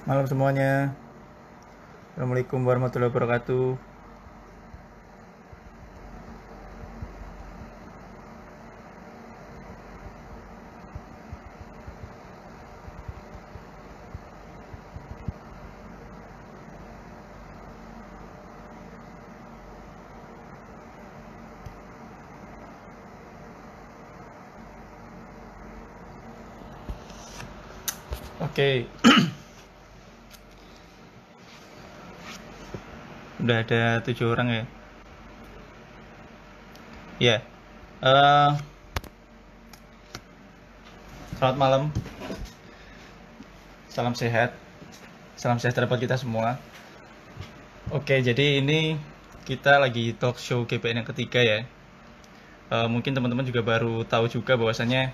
Malam semuanya. Assalamualaikum warahmatullahi wabarakatuh. Oke, udah ada 7 orang ya. Ya, eh, selamat malam. Salam sehat. Salam sejahtera buat kita semua. Oke, jadi ini kita lagi talk show GPN yang ketiga ya. Mungkin teman-teman juga baru tahu juga bahwasannya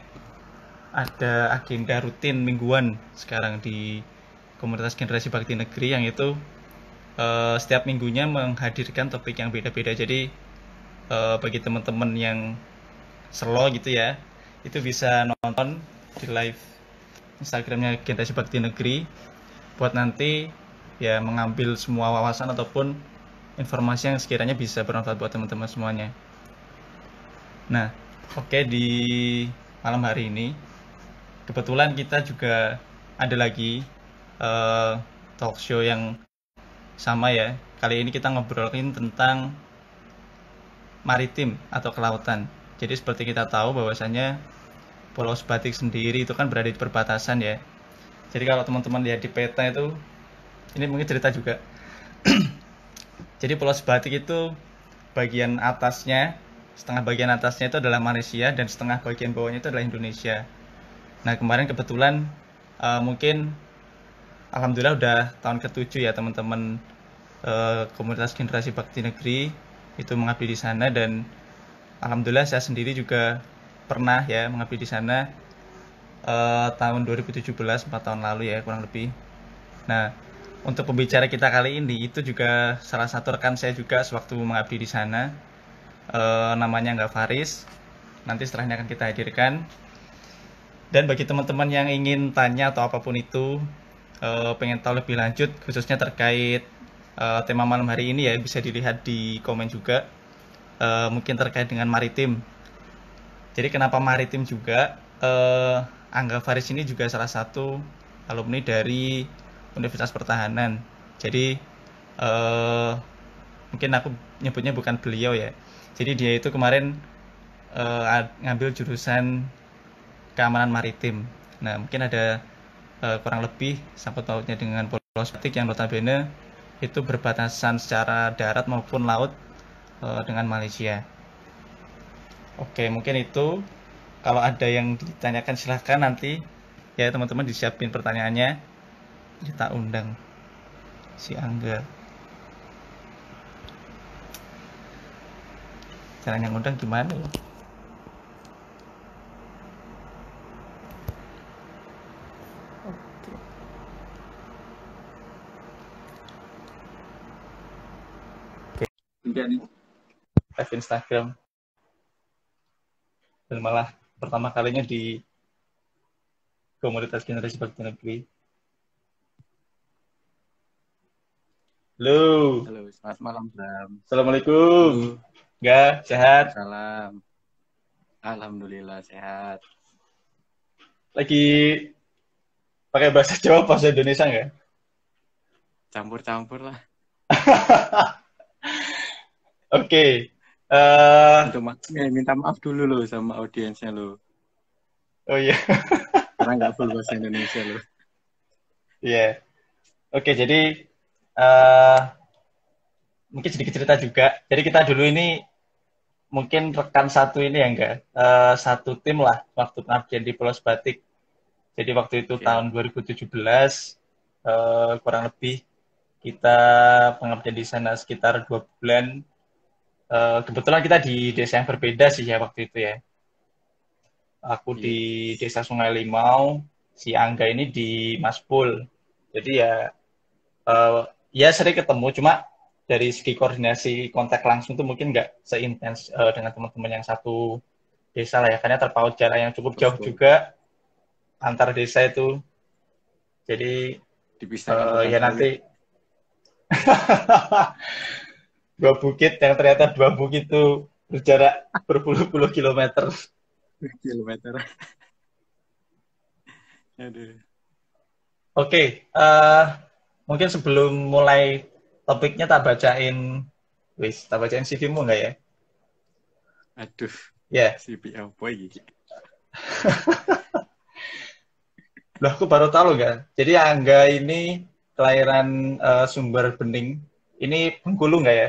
ada agenda rutin mingguan sekarang di komunitas generasi bakti negeri yang itu setiap minggunya menghadirkan topik yang beda-beda. Jadi bagi teman-teman yang slow gitu ya, itu bisa nonton di live Instagramnya Generasi Bakti Negeri buat nanti ya mengambil semua wawasan ataupun informasi yang sekiranya bisa bermanfaat buat teman-teman semuanya. Nah, oke, di malam hari ini kebetulan kita juga ada lagi eh, talk show yang sama ya. Kali ini kita ngobrolin tentang maritim atau kelautan. Jadi seperti kita tahu bahwasanya Pulau Sebatik sendiri itu kan berada di perbatasan ya. Jadi kalau teman-teman lihat di peta itu, ini mungkin cerita juga. Jadi Pulau Sebatik itu bagian atasnya, setengah bagian atasnya itu adalah Malaysia dan setengah bagian bawahnya itu adalah Indonesia. Nah kemarin kebetulan mungkin alhamdulillah udah tahun ke-7 ya teman-teman komunitas generasi bakti negeri itu mengabdi di sana, dan alhamdulillah saya sendiri juga pernah ya mengabdi di sana tahun 2017, 4 tahun lalu ya kurang lebih. Nah, untuk pembicara kita kali ini itu juga salah satu rekan saya juga sewaktu mengabdi di sana. Namanya nggak Faris. Nanti setelahnya akan kita hadirkan. Dan bagi teman-teman yang ingin tanya atau apapun itu, pengen tahu lebih lanjut khususnya terkait tema malam hari ini ya, bisa dilihat di komen juga. Mungkin terkait dengan maritim. Jadi kenapa maritim juga? Angga Faris ini juga salah satu alumni dari Universitas Pertahanan. Jadi eh, mungkin aku nyebutnya bukan beliau ya. Jadi dia itu kemarin ngambil jurusan keamanan maritim. Nah mungkin ada kurang lebih sangkut pautnya dengan Pulau Sebatik yang notabene itu berbatasan secara darat maupun laut dengan Malaysia. Oke, mungkin itu. Kalau ada yang ditanyakan silahkan nanti ya teman-teman disiapin pertanyaannya. Kita undang si Angga. Caranya ngundang gimana ya? Oke. Oke. Juga nih live Instagram dan malah pertama kalinya di komunitas generasi bakti negeri. Halo. Halo, selamat malam, Bram. Assalamualaikum. Halo, Enggak, sehat. Waalaikumsalam. Alhamdulillah sehat. Lagi pakai bahasa Jawa bahasa Indonesia enggak? Campur-campur lah. Oke. Eh, Minta maaf dulu loh sama audiensnya loh. oh iya. Karena nggak full bahasa Indonesia loh. Iya. Yeah. Oke, jadi eh mungkin sedikit cerita juga. Jadi kita dulu ini mungkin rekan satu ini ya enggak, satu tim lah waktu pengabdian di Pulau Sebatik. Jadi waktu itu Oke, tahun 2017 kurang lebih kita pengabdian di sana sekitar 2 bulan. Kebetulan kita di desa yang berbeda sih ya waktu itu ya. Aku di iya. desa Sungai Limau, si Angga ini di Maspul. Jadi ya ya sering ketemu, cuma dari segi koordinasi kontak langsung tuh mungkin nggak seintens dengan teman-teman yang satu desa lah ya, karena terpaut jarak yang cukup jauh Betul. juga antar desa itu. Jadi Dipisahkan hutan Ya sawit. nanti dua bukit yang ternyata dua bukit itu berjarak berpuluh-puluh kilometer. Kilometer. Aduh. Oke, mungkin sebelum mulai topiknya tak bacain CV-mu nggak ya? Aduh. Ya, Si apa iki? Lah aku baru tahu kan. Jadi Angga ini kelahiran Sumber Bening. Ini Bengkulu nggak ya?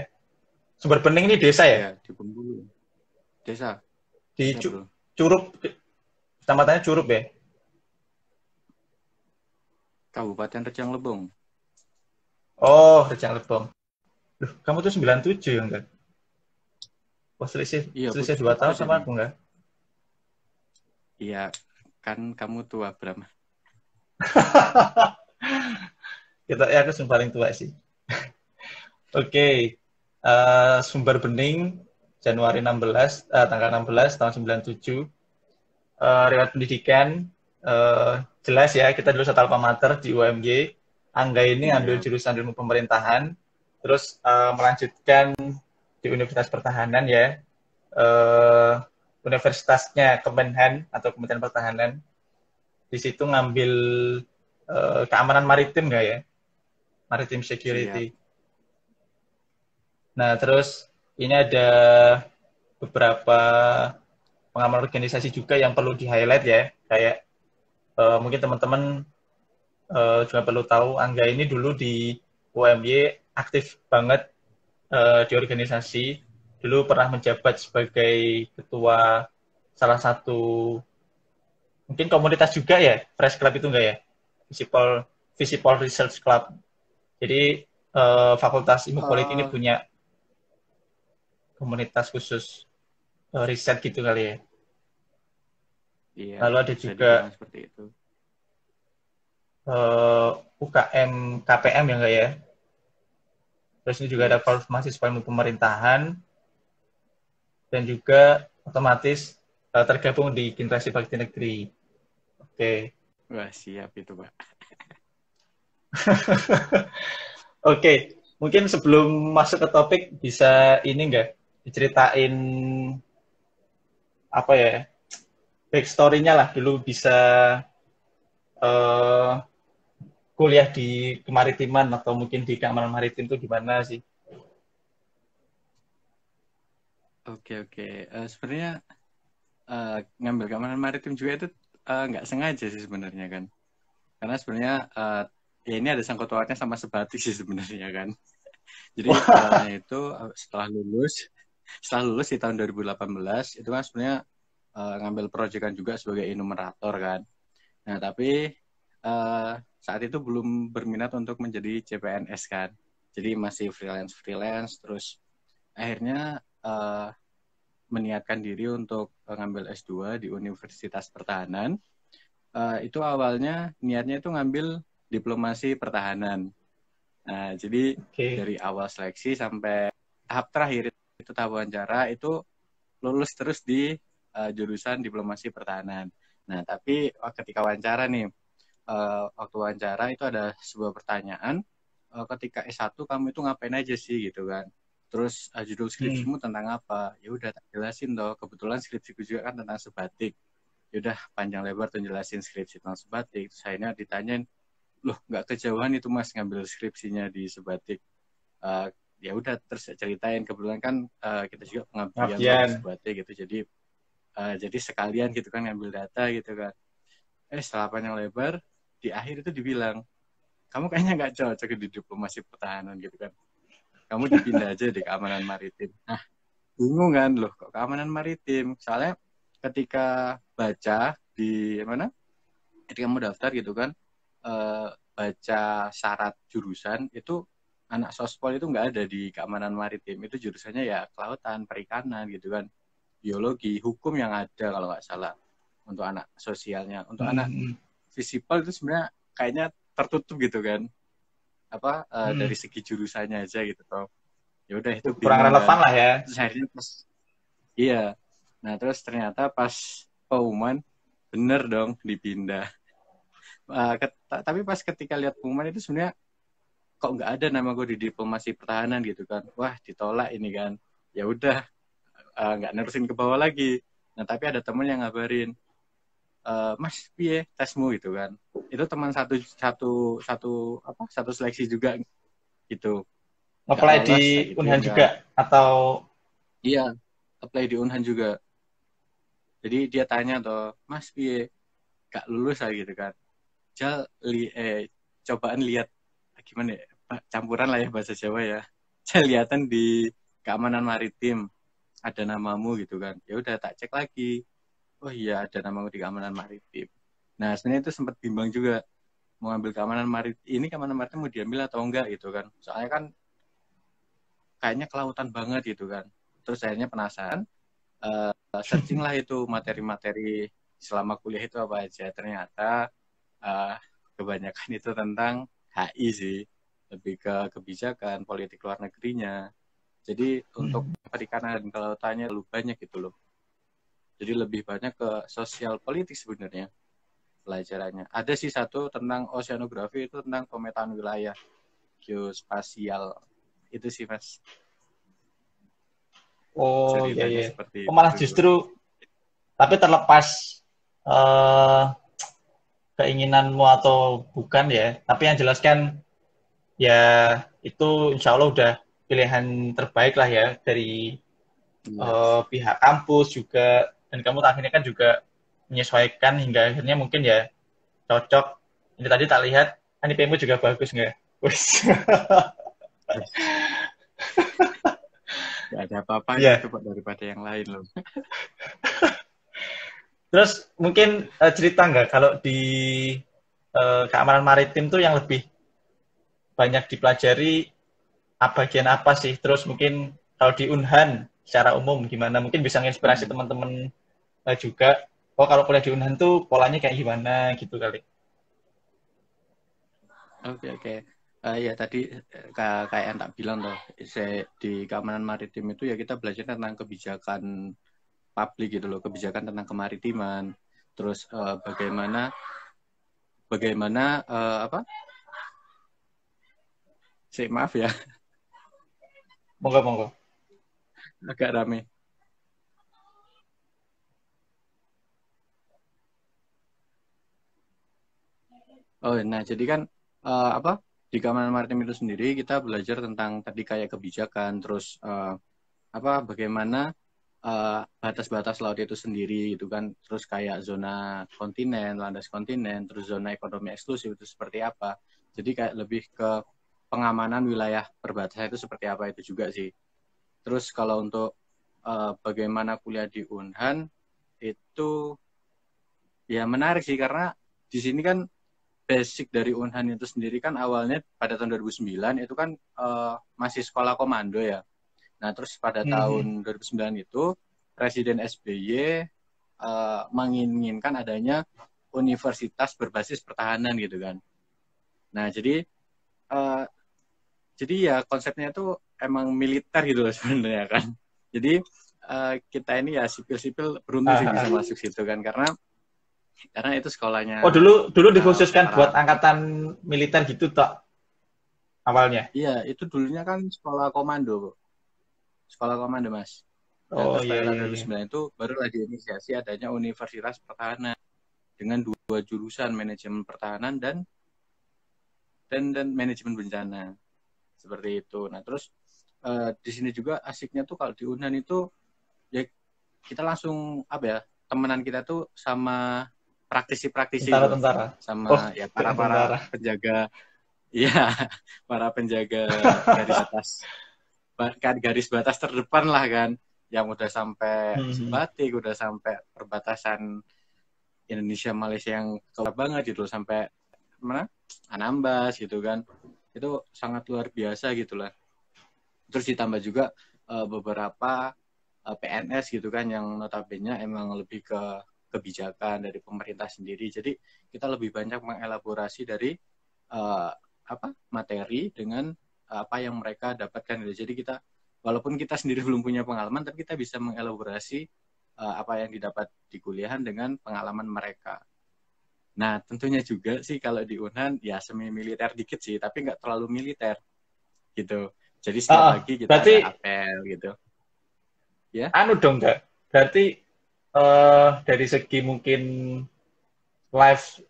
Sumber Bening ini desa ya? Ya, di Bengkulu. Desa. Di Desa, Bro. Curup, kecamatannya Curup ya? Kabupaten Rejang Lebong. Oh, Rejang Lebong. Loh, kamu tuh 97 ya enggak? Wah, Iya, aku selisih 2 Jogja tahun sama jadi. aku enggak? Iya, kan kamu tua, Bram. Kita ya aku yang paling tua sih. Oke, Sumber Bening Januari 16, tanggal 16 tahun 97. Riwayat pendidikan jelas ya, kita dulu satu alma mater di UMY. Angga ini ngambil Iya. jurusan ilmu pemerintahan, terus melanjutkan di Universitas Pertahanan ya, eh, universitasnya Kemenhan atau Kementerian Pertahanan. Di situ ngambil keamanan maritim nggak ya, maritim Siap. security. Nah terus ini ada beberapa pengaman organisasi juga yang perlu di highlight ya, kayak mungkin teman-teman juga perlu tahu Angga ini dulu di UMY aktif banget di organisasi. Dulu pernah menjabat sebagai ketua salah satu mungkin komunitas juga ya, Fresh Club itu enggak ya? Visipol Visipol Research Club. Jadi Fakultas Ilmu Politik ini Eh, punya komunitas khusus riset gitu kali ya. iya, Lalu ada bisa juga dibilang seperti itu. UKM KPM ya enggak ya? Terus ini juga ada Yes. mahasiswa ilmu pemerintahan dan juga otomatis tergabung di Generasi Bakti Negeri. Oke. Wah, siap itu, Pak. Oke, mungkin sebelum masuk ke topik bisa ini enggak diceritain apa ya backstory-nya lah dulu bisa uh, kuliah di kemaritiman atau mungkin di keamanan maritim itu gimana sih? Oke, oke. Sebenarnya ngambil keamanan maritim juga itu nggak sengaja sih sebenarnya kan. Karena sebenarnya ya ini ada sangkut pautnya sama sebatik sih sebenarnya kan. Jadi Wah, awalnya itu setelah lulus di tahun 2018 itu kan sebenarnya ngambil proyekan juga sebagai enumerator kan. Nah, tapi saat itu belum berminat untuk menjadi CPNS kan. Jadi masih freelance terus akhirnya meniatkan diri untuk ngambil S2 di Universitas Pertahanan. Itu awalnya niatnya itu ngambil diplomasi pertahanan. Nah, jadi oke. dari awal seleksi sampai tahap terakhir itu tahap wawancara itu lulus terus di jurusan diplomasi pertahanan. Nah, tapi ketika wawancara nih, waktu wawancara itu ada sebuah pertanyaan, ketika S1 kamu itu ngapain aja sih gitu kan. Terus judul Hmm. skripsimu tentang apa? Ya udah tak jelasin toh. Kebetulan skripsiku juga kan tentang sebatik. Ya udah panjang lebar tuh jelasin skripsi tentang sebatik. Terus akhirnya ditanyain, loh nggak kejauhan itu mas ngambil skripsinya di sebatik. Ya udah terus ceritain kebetulan kan kita juga pengabdian tuh di Pengabdian. sebatik gitu. Jadi sekalian gitu kan ngambil data gitu kan. Setelah panjang lebar di akhir itu dibilang kamu kayaknya nggak cocok di diplomasi pertahanan gitu kan. Kamu dipindah aja di keamanan maritim. Nah, bingung kan loh kok keamanan maritim. Soalnya ketika baca di mana? Ketika mau daftar gitu kan, baca syarat jurusan itu anak sospol itu nggak ada di keamanan maritim. Itu jurusannya ya kelautan, perikanan gitu kan. Biologi, hukum yang ada kalau nggak salah untuk anak sosialnya. Untuk anak Hmm. visipol itu sebenarnya kayaknya tertutup gitu kan. Hmm. Dari segi jurusannya aja gitu toh. Ya udah itu Kurang bingung kan. relevan lah ya. Terus akhirnya pas iya. Nah, terus ternyata pas pengumuman bener dong dipindah. Tapi pas ketika lihat pengumuman itu sebenarnya kok nggak ada nama gue di diplomasi pertahanan gitu kan. Wah, ditolak ini kan. Ya udah, nggak nerusin ke bawah lagi. Nah, tapi ada temen yang ngabarin, Mas, piye tesmu gitu kan. Itu teman satu satu satu apa satu seleksi juga gitu. Nggak Apply di lolos, saya gituin Unhan kan. juga atau Iya, apply di Unhan juga. Jadi dia tanya toh, Mas, piye gak lulus lah gitu kan. Jal, cobaan lihat gimana ya, campuran lah ya bahasa Jawa ya. Saya lihatan di keamanan maritim ada namamu gitu kan. Ya udah tak cek lagi. Oh iya ada namamu di keamanan maritim. Nah sebenarnya itu sempat bimbang juga mau ambil keamanan maritim. Ini keamanan maritim mau diambil atau enggak gitu kan. Soalnya kan kayaknya kelautan banget gitu kan. Terus akhirnya penasaran, searching lah itu materi-materi selama kuliah itu apa aja. Ternyata uh, kebanyakan itu tentang HI sih, lebih ke kebijakan politik luar negerinya. Jadi untuk perikanan dan kelautannya lebih banyak gitu loh. Jadi lebih banyak ke sosial politik sebenarnya pelajarannya. Ada sih satu tentang oceanografi, itu tentang pemetaan wilayah geospasial. Itu sih Mas, oh ya ceritanya ya. seperti Oh, itu malah dulu. justru tapi terlepas eh, keinginanmu atau bukan ya, tapi yang jelaskan ya itu insya Allah udah pilihan terbaik lah ya dari Iya. pihak kampus juga, dan kamu akhirnya kan juga menyesuaikan hingga akhirnya mungkin ya cocok. Ini tadi tak lihat NIP-mu juga bagus nggak? Wis. Gak ada apa-apanya itu Iya. Pak daripada yang lain loh. Terus mungkin cerita nggak kalau di keamanan maritim tuh yang lebih banyak dipelajari bagian apa sih? Terus mungkin kalau di Unhan secara umum gimana? Mungkin bisa menginspirasi Hmm. teman-teman juga. Oh kalau kuliah di Unhan tuh polanya kayak gimana gitu kali. Oke, oke. Ya tadi kayak yang tak bilang tuh, di keamanan maritim itu ya kita belajar tentang kebijakan publik gitu loh, kebijakan tentang kemaritiman. Terus bagaimana bagaimana apa? Maaf ya, Monggo monggo. agak rame. Oh, nah jadi kan apa? Di keamanan maritim itu sendiri kita belajar tentang tadi kayak kebijakan, terus apa? Bagaimana batas-batas laut itu sendiri gitu kan, terus kayak zona kontinen, landas kontinen, terus zona ekonomi eksklusif itu seperti apa. Jadi kayak lebih ke pengamanan wilayah perbatasan itu seperti apa itu juga sih. Terus kalau untuk bagaimana kuliah di Unhan itu ya menarik sih karena di sini kan basic dari Unhan itu sendiri kan awalnya pada tahun 2009 itu kan masih sekolah komando ya. Nah, terus pada tahun 2009 itu Presiden SBY menginginkan adanya universitas berbasis pertahanan gitu kan. Nah, uh, jadi ya konsepnya itu emang militer gitu loh sebenarnya kan. Jadi kita ini ya sipil-sipil beruntung sih bisa masuk situ kan karena itu Oh sekolahnya dulu dikhususkan para buat angkatan militer gitu tak awalnya. iya itu dulunya kan sekolah komando, sekolah komando Mas. Nah, Oh terus iya pada tahun iya iya. 2009 itu barulah diinisiasi adanya Universitas Pertahanan dengan dua jurusan manajemen pertahanan dan manajemen bencana seperti itu. Nah, terus di sini juga asiknya tuh kalau di Unan itu ya kita langsung apa ya temenan kita tuh sama praktisi-praktisi itu Tentara-tentara. Oh, sama ya dengan para tentara. penjaga ya para penjaga garis batas garis batas terdepan lah kan yang udah sampai Hmm. Sebatik udah sampai perbatasan Indonesia Malaysia yang keluar banget gitu sampai mana Anambas gitu kan itu sangat luar biasa gitu lah terus ditambah juga beberapa PNS gitu kan yang notabene emang lebih ke kebijakan dari pemerintah sendiri jadi kita lebih banyak mengelaborasi dari apa materi dengan apa yang mereka dapatkan jadi kita walaupun kita sendiri belum punya pengalaman tapi kita bisa mengelaborasi apa yang didapat di kuliahan dengan pengalaman mereka Nah, tentunya juga sih kalau di Unhan ya semi militer dikit sih, tapi nggak terlalu militer gitu. Jadi setiap pagi kita Berarti ada apel gitu. Ya, anu dong nggak? Berarti dari segi mungkin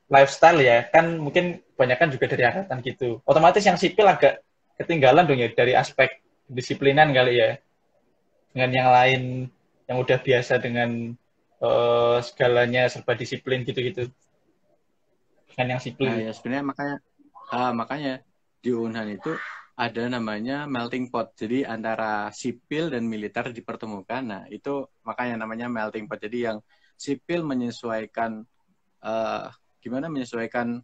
lifestyle ya, kan mungkin kebanyakan juga dari angkatan gitu. Otomatis yang sipil agak ketinggalan dong ya dari aspek disiplinan kali ya. Dengan yang lain yang udah biasa dengan segalanya serba disiplin gitu-gitu. Dengan yang nah sipil. ya sebenarnya makanya di Unhan itu ada namanya melting pot. Jadi antara sipil dan militer dipertemukan. Nah, itu makanya namanya melting pot. Jadi yang sipil menyesuaikan uh, gimana menyesuaikan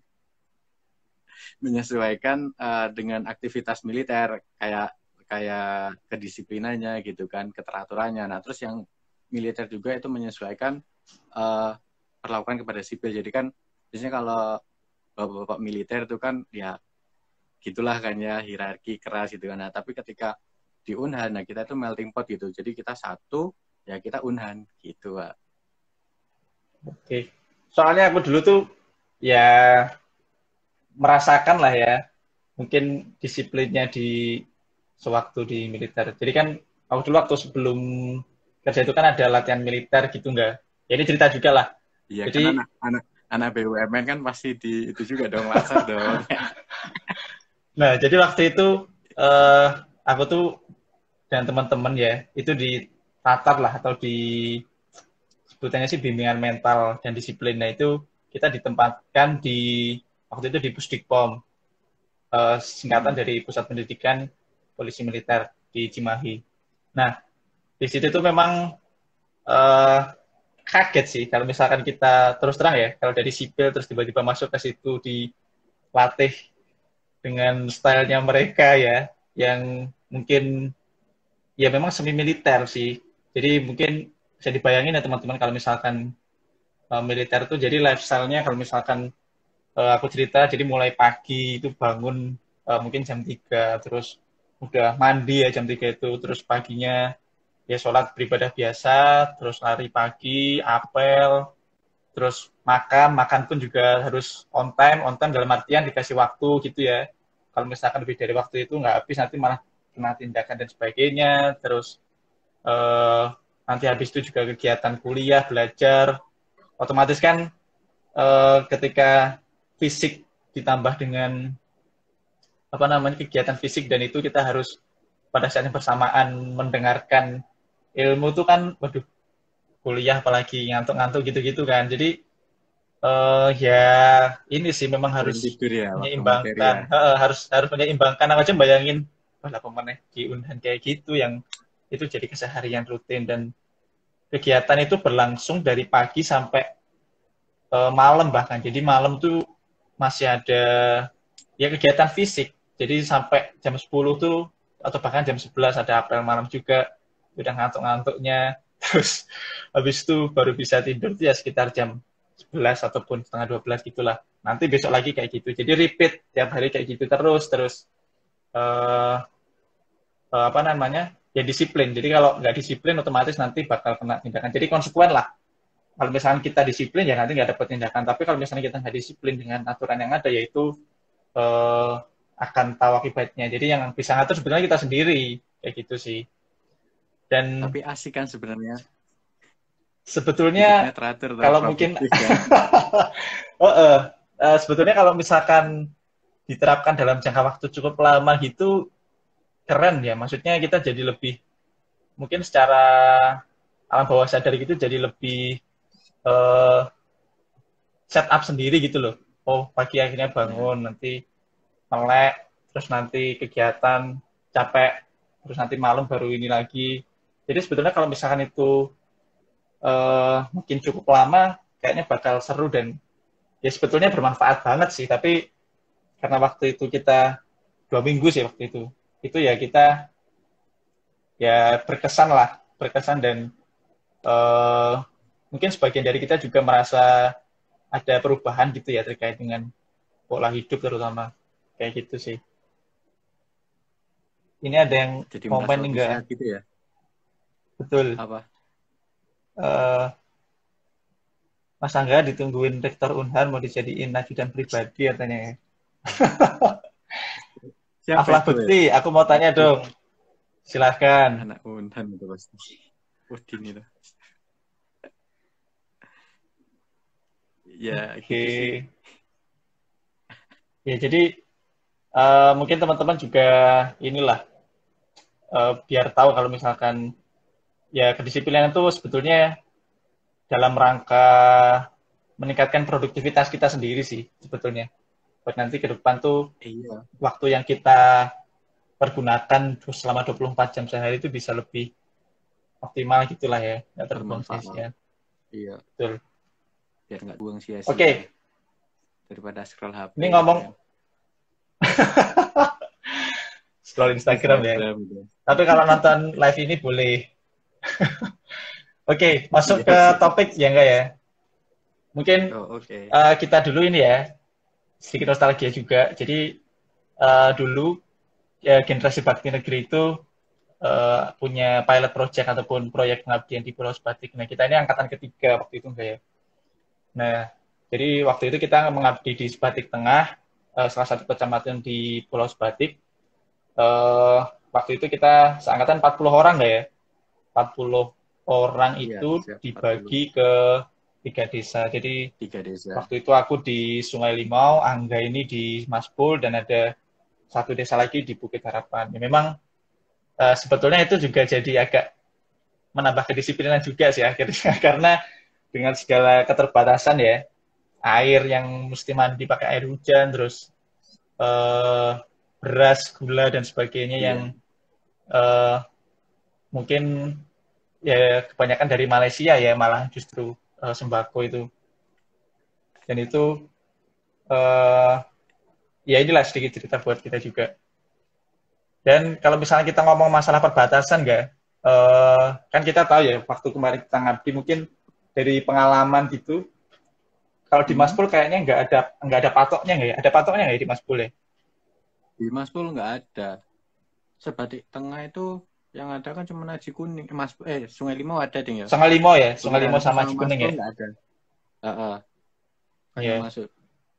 dengan aktivitas militer kayak kayak kedisiplinannya gitu kan, keteraturannya. Nah, terus yang militer juga itu menyesuaikan uh, perlakuan kepada sipil. Jadi kan biasanya kalau bapak-bapak militer itu kan ya gitulah kan ya, hierarki keras gitu kan. Nah, tapi ketika di Unhan, nah kita itu melting pot gitu. Jadi kita satu, ya kita Unhan gitu, Pak. Oke. Soalnya aku dulu tuh ya merasakan lah ya, mungkin disiplinnya di sewaktu di militer. Jadi kan aku dulu waktu sebelum kerja itu kan ada latihan militer gitu enggak? Ya ini cerita juga lah. Iya kan Jadi, anak BUMN kan pasti di itu juga dong, latsar dong. nah jadi waktu itu eh, aku tuh dan teman-teman ya itu di Tatar lah atau di sebutannya sih bimbingan mental dan disiplin. Nah itu kita ditempatkan di waktu itu di Pusdikpom, singkatan Hmm. dari Pusat Pendidikan Polisi Militer di Cimahi. Nah di situ tuh memang eh, kaget sih kalau misalkan kita terus terang ya kalau dari sipil terus tiba-tiba masuk ke situ dilatih dengan stylenya mereka ya yang mungkin ya memang semi militer sih. Jadi mungkin bisa dibayangin ya teman-teman kalau misalkan militer itu jadi lifestyle-nya kalau misalkan aku cerita jadi mulai pagi itu bangun mungkin jam 3 terus udah mandi ya jam 3 itu terus paginya ya sholat beribadah biasa terus lari pagi apel terus makan pun juga harus on time dalam artian dikasih waktu gitu ya kalau misalkan lebih dari waktu itu nggak habis nanti malah kena tindakan dan sebagainya terus eh, nanti habis itu juga kegiatan kuliah belajar otomatis kan ketika fisik ditambah dengan apa namanya kegiatan fisik dan itu kita harus pada saat yang bersamaan mendengarkan ilmu itu kan waduh kuliah apalagi ngantuk-ngantuk gitu-gitu kan jadi ya ini sih memang Kurang harus tidur ya waktu materi ya. menyeimbangkan harus harus menyeimbangkan aku aja bayangin wah lah pemenang di Unhan kayak gitu yang itu jadi keseharian rutin dan kegiatan itu berlangsung dari pagi sampai malam bahkan jadi malam tuh masih ada ya kegiatan fisik jadi sampai jam 10 tuh atau bahkan jam 11 ada apel malam juga udah ngantuk-ngantuknya terus habis itu baru bisa tidur tuh ya sekitar jam 11 ataupun setengah 12 gitulah nanti besok lagi kayak gitu jadi repeat tiap hari kayak gitu terus uh, apa namanya ya disiplin jadi kalau nggak disiplin otomatis nanti bakal kena tindakan jadi konsekuen lah kalau misalnya kita disiplin ya nanti nggak dapat tindakan tapi kalau misalnya kita nggak disiplin dengan aturan yang ada yaitu eh, akan tahu akibatnya jadi yang bisa ngatur sebenarnya kita sendiri kayak gitu sih dan Tapi asik kan sebenarnya. Hidupnya sebetulnya teratur atau kalau mungkin produktif kan. oh, sebetulnya kalau misalkan diterapkan dalam jangka waktu cukup lama gitu keren ya maksudnya kita jadi lebih mungkin secara alam bawah sadar gitu jadi lebih eh, set up sendiri gitu loh oh pagi akhirnya Ya. bangun nanti melek terus nanti kegiatan capek terus nanti malam baru ini lagi jadi sebetulnya kalau misalkan itu mungkin cukup lama kayaknya bakal seru dan ya sebetulnya bermanfaat banget sih tapi karena waktu itu kita 2 minggu sih waktu itu ya kita ya berkesan lah berkesan dan eh, mungkin sebagian dari kita juga merasa ada perubahan gitu ya terkait dengan pola hidup terutama kayak gitu sih ini ada yang Jadi merasa komen lebih enggak sehat gitu ya. betul Apa? Eh, Mas Angga ditungguin Rektor Unhar mau dijadiin ajudan pribadi katanya ya. Siapa Aflah itu ya? Bekti, aku mau tanya Ih, dong. Silahkan. anak Unhan itu pasti. Udin itu. Ya Oke. gitu sih. Ya jadi mungkin teman-teman juga inilah biar tahu kalau misalkan ya kedisiplinan itu sebetulnya dalam rangka meningkatkan produktivitas kita sendiri sih sebetulnya. Buat nanti ke depan tuh Iya, waktu yang kita pergunakan selama 24 jam sehari itu bisa lebih optimal gitulah ya, nggak terbuang bermanfaat. sia-sia. Iya, Betul. biar nggak buang sia-sia Oke, daripada scroll HP ini gitu ngomong kan. scroll Instagram ya. Instagram gitu. Tapi kalau nonton live ini boleh. Oke, masuk Iya ke sih. topik ya enggak ya? Mungkin Oh, oke. kita dulu ini ya, sedikit nostalgia juga. Jadi dulu generasi bakti negeri itu punya pilot project ataupun proyek pengabdian di Pulau Sebatik. Nah, kita ini angkatan ketiga waktu itu enggak ya? Nah, jadi waktu itu kita mengabdi di Sebatik Tengah, salah satu kecamatan di Pulau Sebatik. Eh, Waktu itu kita seangkatan 40 orang enggak ya? 40 orang Iya, itu siap 40. dibagi ke 3 desa. Jadi Tiga desa. waktu itu aku di Sungai Limau, Angga ini di Maspul, dan ada satu desa lagi di Bukit Harapan. Ya, memang sebetulnya itu juga jadi agak menambah kedisiplinan juga sih akhirnya karena dengan segala keterbatasan ya air yang mesti mandi pakai air hujan terus eh, beras gula dan sebagainya yang Iya. eh, mungkin ya kebanyakan dari Malaysia ya malah justru sembako itu dan itu eh, ya inilah sedikit cerita buat kita juga. Dan kalau misalnya kita ngomong masalah perbatasan nggak, kan kita tahu ya waktu kemarin kita ngabdi mungkin dari pengalaman gitu, kalau di Hmm? Maspul kayaknya nggak ada patoknya nggak ya? Ada patoknya nggak ya di Maspul ya? Di Maspul nggak ada. Sebatik Tengah itu yang ada kan cuma Aji Kuning. Sungai Limau ada ding ya. Sungai Limau ya, Sungai Bukit Limau Harapan sama sama Cikuning Maspul ya. nggak ada. Heeh. Kan yang Ya, masuk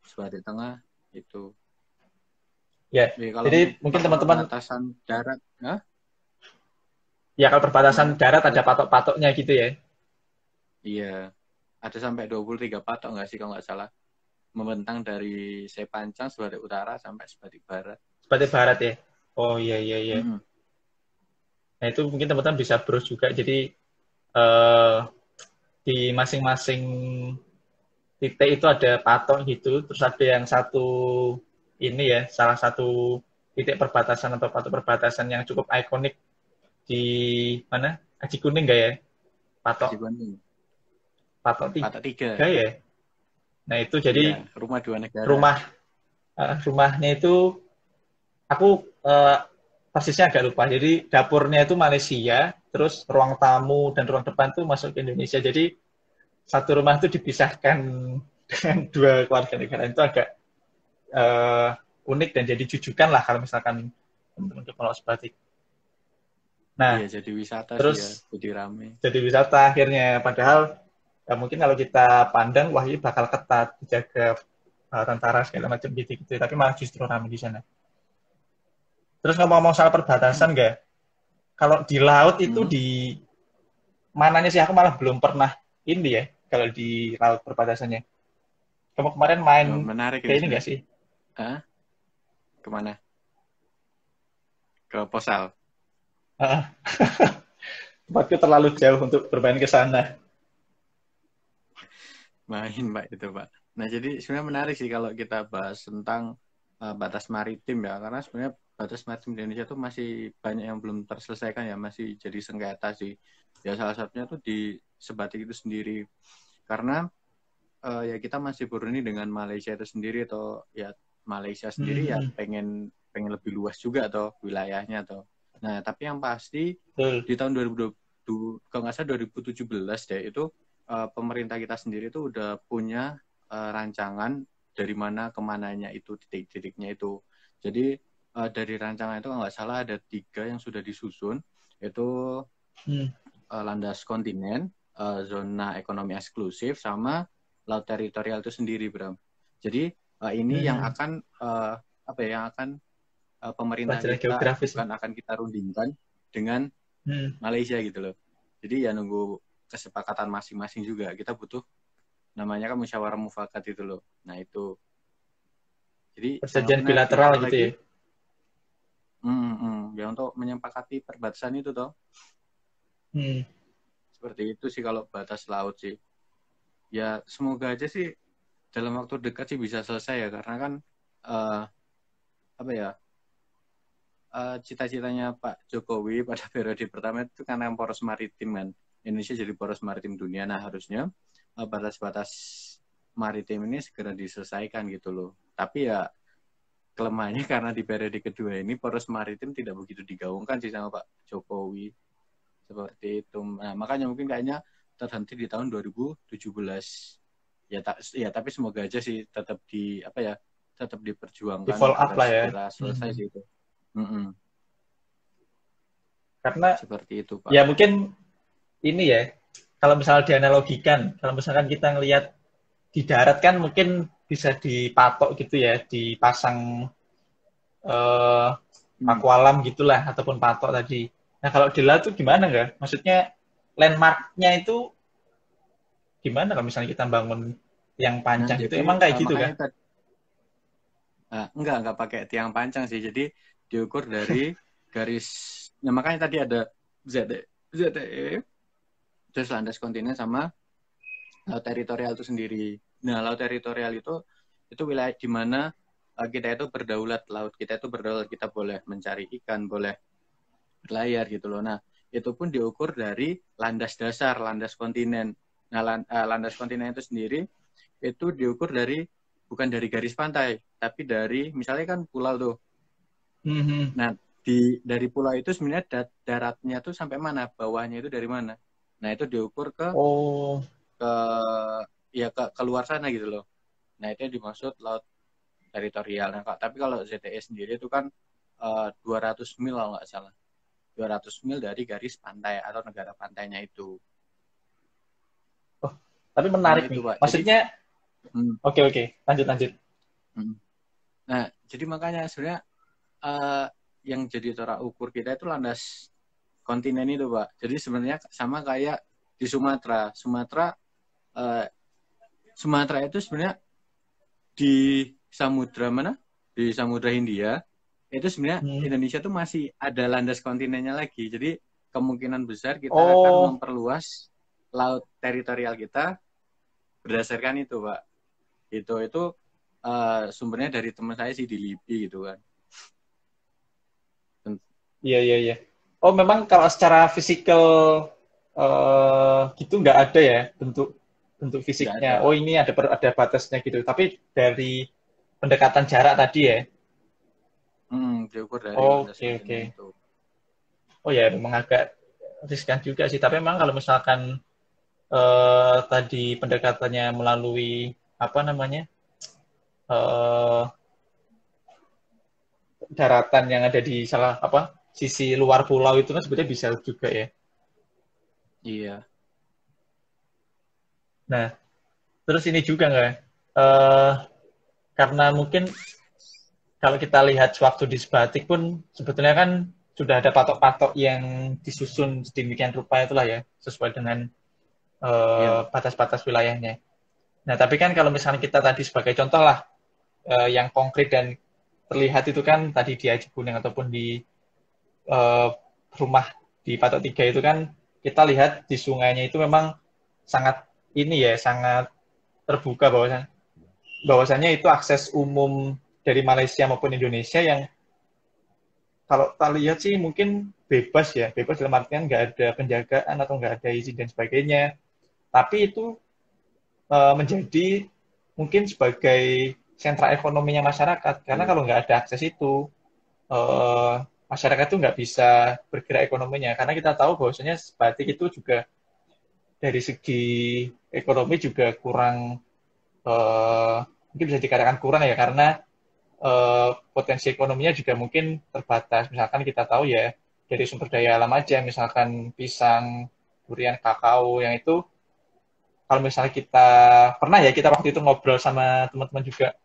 Sebatik Tengah itu. ya. Ya, kalau Jadi mungkin kalau teman-teman perbatasan darat, hah? ya kalau perbatasan Gimana? darat ada Lanjut. patok-patoknya gitu ya. Iya. Ada sampai 23 patok nggak sih kalau nggak salah? Membentang dari Sepancang, Sebatik Utara sampai Sebatik Barat. Seperti barat ya. Oh iya iya iya. Mm-mm. Nah itu mungkin teman-teman bisa browse juga. Jadi eh, di masing-masing titik itu ada patok gitu. Terus ada yang satu ini ya, salah satu titik perbatasan atau patok perbatasan yang cukup ikonik di mana? Aji Kuning nggak ya? Patok Aji Kuning. patok Patok 3. tiga ya. Nah itu jadi Iya, rumah dua negara. rumah rumahnya itu aku persisnya agak lupa. Jadi dapurnya itu Malaysia, terus ruang tamu dan ruang depan tuh masuk ke Indonesia. Jadi satu rumah itu dipisahkan dengan dua keluarga negara itu agak uh, unik dan jadi jujukan lah kalau misalkan teman-teman ke Pulau Sebatik. Iya, Nah, jadi wisata sih ya, terus jadi rame. jadi wisata akhirnya. Padahal ya mungkin kalau kita pandang, wah ini bakal ketat, dijaga tentara segala macam gitu-gitu. Tapi malah justru ramai di sana. Terus ngomong-ngomong soal perbatasan, nggak? Kalau di laut itu Hmm? di mananya sih aku malah belum pernah ini ya, kalau di laut perbatasannya. Kamu kemarin main Oh, menarik ke ini ini nggak sebenarnya. sih? Hah? Kemana? Ke Posal. Uh, Tempatku terlalu jauh untuk bermain ke sana. Main, Pak, itu, Pak. Nah, jadi sebenarnya menarik sih kalau kita bahas tentang batas maritim ya, karena sebenarnya batas maritim di Indonesia tuh masih banyak yang belum terselesaikan ya, masih jadi sengketa sih. Ya salah satunya tuh di Sebatik itu sendiri. Karena ya kita masih berunding dengan Malaysia itu sendiri atau ya Malaysia sendiri ya Hmm, pengen pengen lebih luas juga atau wilayahnya atau. Nah, tapi yang pasti betul. di tahun 2020 kalau nggak salah 2017 deh itu pemerintah kita sendiri tuh udah punya rancangan dari mana kemananya itu titik-titiknya itu. Jadi dari rancangan itu kalau nggak salah ada 3 yang sudah disusun itu Hmm, landas kontinen, zona ekonomi eksklusif sama laut teritorial itu sendiri, Bram. Jadi ini yang akan apa ya, yang akan pemerintah Pelajaran kita geografis. bukan akan kita rundingkan dengan Malaysia gitu loh. Jadi ya nunggu kesepakatan masing-masing juga. Kita butuh namanya kan musyawarah mufakat itu loh. Nah itu. Jadi sangat Perjanjian menarik sih. bilateral gitu Apalagi ya. ya untuk menyepakati perbatasan itu toh. Seperti itu sih kalau batas laut sih. Ya semoga aja sih dalam waktu dekat sih bisa selesai ya, karena kan apa ya, cita-citanya Pak Jokowi pada periode pertama itu kan poros maritim kan, Indonesia jadi poros maritim dunia. Nah harusnya batas-batas maritim ini segera diselesaikan gitu loh. Tapi ya kelemahannya karena di periode kedua ini poros maritim tidak begitu digaungkan sih sama Pak Jokowi. Seperti itu. Nah, makanya mungkin kayaknya terhenti di tahun 2017. Ya tapi semoga aja sih tetap tetap diperjuangkan Di follow up agar lah ya. segera selesai sih itu. Karena seperti itu, Pak. Ya mungkin ini ya, kalau misalnya dianalogikan, kalau misalkan kita ngelihat di darat kan mungkin bisa dipatok gitu ya, dipasang paku alam gitulah, ataupun patok tadi. Nah kalau di laut tuh gimana nggak? Maksudnya landmarknya itu gimana kalau misalnya kita bangun yang pancang gitu? Emang kayak gitu kan? Enggak pakai tiang pancang sih. Jadi diukur dari garis. Nah makanya tadi ada ZTE, terus landas kontinen sama laut teritorial itu sendiri. Nah laut teritorial itu wilayah di mana kita itu berdaulat, laut kita itu berdaulat, kita boleh mencari ikan, boleh berlayar gitu loh. Nah itu pun diukur dari landas dasar, landas kontinen. Nah landas kontinen itu sendiri itu diukur bukan dari garis pantai, tapi dari misalnya kan pulau tuh. Nah dari pulau itu sebenarnya daratnya tuh sampai mana, bawahnya itu dari mana. Nah itu diukur ke luar sana gitu loh. Nah itu dimaksud laut teritorial. Nah, tapi kalau ZTE sendiri itu kan 200 mil kalau nggak salah. 200 mil dari garis pantai atau negara pantainya itu. Oh, tapi menarik nih. Maksudnya, oke, lanjut. Nah, jadi makanya sebenarnya yang jadi tolak ukur kita itu landas kontinen itu, Pak. Jadi sebenarnya sama kayak di Sumatera. Sumatera itu sebenarnya di samudra mana? Di Samudra Hindia. Itu sebenarnya Indonesia tuh masih ada landas kontinennya lagi. Jadi kemungkinan besar kita akan memperluas laut teritorial kita berdasarkan itu, Pak. Itu sumbernya dari teman saya sih di LIPI gitu kan. Iya. Oh, memang kalau secara fisikal gitu nggak ada ya bentuk fisiknya. Oh, ini ada batasnya gitu. Tapi dari pendekatan jarak tadi ya. Diukur dari Oke. itu. Oh ya, memang agak riskan juga sih. Tapi memang kalau misalkan tadi pendekatannya melalui apa namanya daratan yang ada di sisi luar pulau itu kan sebetulnya bisa juga ya. Iya. Nah, terus ini juga nggak? Karena mungkin kalau kita lihat waktu di Sebatik pun sebetulnya kan sudah ada patok-patok yang disusun sedemikian rupa itulah ya, sesuai dengan batas-batas wilayahnya. Nah, tapi kan kalau misalnya kita tadi sebagai contoh lah, yang konkret dan terlihat itu kan tadi di Aji Kuning ataupun di rumah di Patok 3 itu kan kita lihat di sungainya itu memang sangat sangat terbuka bahwasannya itu akses umum dari Malaysia maupun Indonesia yang kalau kita lihat sih mungkin bebas dalam artian nggak ada penjagaan atau nggak ada izin dan sebagainya. Tapi itu menjadi mungkin sebagai sentra ekonominya masyarakat, karena kalau nggak ada akses itu, masyarakat itu nggak bisa bergerak ekonominya, karena kita tahu bahwasanya Sebatik itu juga dari segi ekonomi juga kurang, mungkin bisa dikatakan kurang ya, karena potensi ekonominya juga mungkin terbatas. Misalkan kita tahu ya, dari sumber daya alam aja, misalkan pisang, durian, kakao, yang itu kalau misalnya kita pernah ya kita waktu itu ngobrol sama teman-teman juga,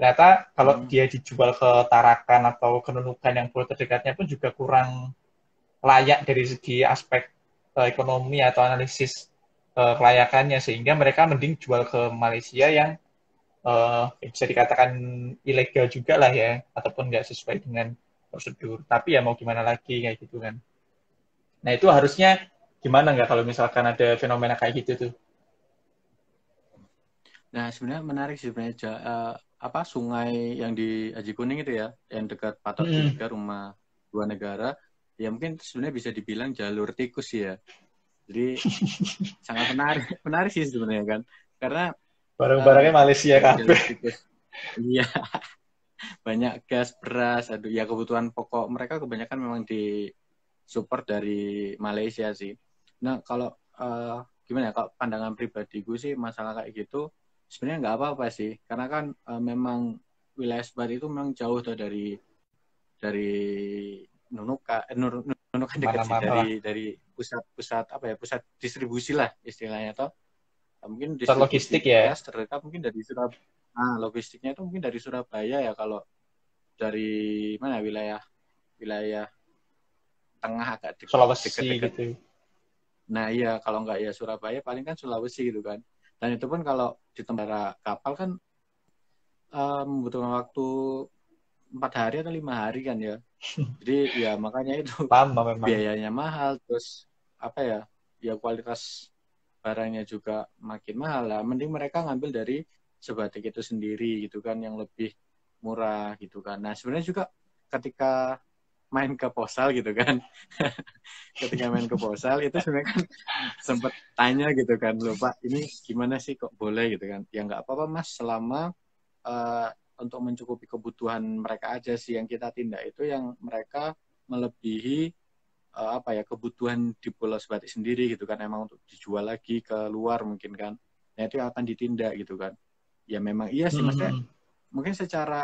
ternyata kalau Hmm. dia dijual ke Tarakan atau ke Nunukan yang pulau terdekatnya pun juga kurang layak dari segi aspek ekonomi atau analisis kelayakannya, sehingga mereka mending jual ke Malaysia yang bisa dikatakan ilegal juga lah ya, ataupun nggak sesuai dengan prosedur. Tapi ya mau gimana lagi kayak gitu kan. Nah itu harusnya gimana nggak kalau misalkan ada fenomena kayak gitu tuh? Nah, sebenarnya menarik sih sebenarnya apa sungai yang di Aji Kuning itu ya, yang dekat Patok Hmm, Tiga Rumah Dua Negara, ya mungkin sebenarnya bisa dibilang jalur tikus ya. Jadi sangat menarik, menarik sih sebenarnya kan, karena barang-barangnya Malaysia dari jalur kabeh. tikus, iya banyak gas, beras, aduh ya kebutuhan pokok mereka kebanyakan memang di support dari Malaysia sih. Nah kalau gimana ya, kalau pandangan pribadi gue sih masalah kayak gitu sebenarnya nggak apa-apa sih, karena kan memang wilayah Sebar itu memang jauh tuh dari Nunukan dekat sih Mana-mana lah. dari pusat apa ya, pusat distribusi lah istilahnya toh. Mungkin Pusat distribusi logistik ya. gas terdekat mungkin dari Surabaya. Nah, logistiknya itu mungkin dari Surabaya ya, kalau dari mana wilayah wilayah tengah agak Sulawesi dekat-dekat. gitu. Nah iya, kalau nggak ya Surabaya paling kan Sulawesi gitu kan. Dan itu pun kalau di tentara kapal kan membutuhkan waktu 4 hari atau 5 hari kan ya. Jadi ya makanya itu Lama memang. biayanya mahal, terus apa ya, ya kualitas barangnya juga makin mahal lah. Mending mereka ngambil dari sebatik itu sendiri gitu kan, yang lebih murah gitu kan. Nah sebenarnya juga ketika main ke Posal gitu kan, ketika main ke Posal itu sebenarnya kan sempat tanya gitu kan, loh Pak ini gimana sih kok boleh gitu kan, ya nggak apa-apa Mas, selama uh, untuk mencukupi kebutuhan mereka aja sih, yang kita tindak itu yang mereka melebihi apa ya, kebutuhan di Pulau Sebatik sendiri gitu kan, emang untuk dijual lagi ke luar mungkin kan, nah itu yang akan ditindak gitu kan. Ya memang iya sih, maksudnya Hmm. mungkin secara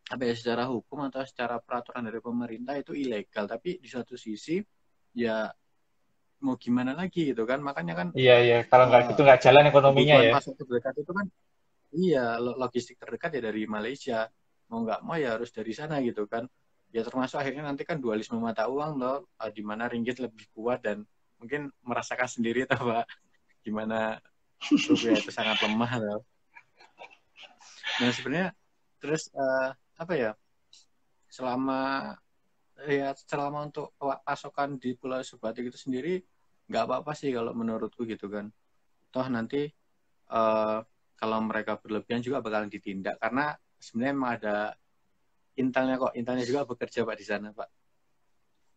apa ya, secara hukum atau secara peraturan dari pemerintah itu ilegal, tapi di satu sisi ya mau gimana lagi gitu kan, makanya kan Iya, iya. Kalau nggak gitu nggak apa ya, jalan ekonominya kebutuhan ya. pasok terdekat itu kan, iya logistik terdekat ya dari Malaysia, mau nggak mau ya harus dari sana gitu kan. Ya termasuk akhirnya nanti kan dualisme mata uang loh, di mana ringgit lebih kuat dan mungkin merasakan sendiri tau Pak, gimana rupiah itu sangat lemah loh. Nah sebenarnya terus apa ya, selama selama untuk pasokan di Pulau Sebatik itu sendiri nggak apa-apa sih kalau menurutku gitu kan. Toh nanti uh, kalau mereka berlebihan juga bakalan ditindak, karena sebenarnya memang ada intelnya kok, intelnya juga bekerja Pak di sana Pak.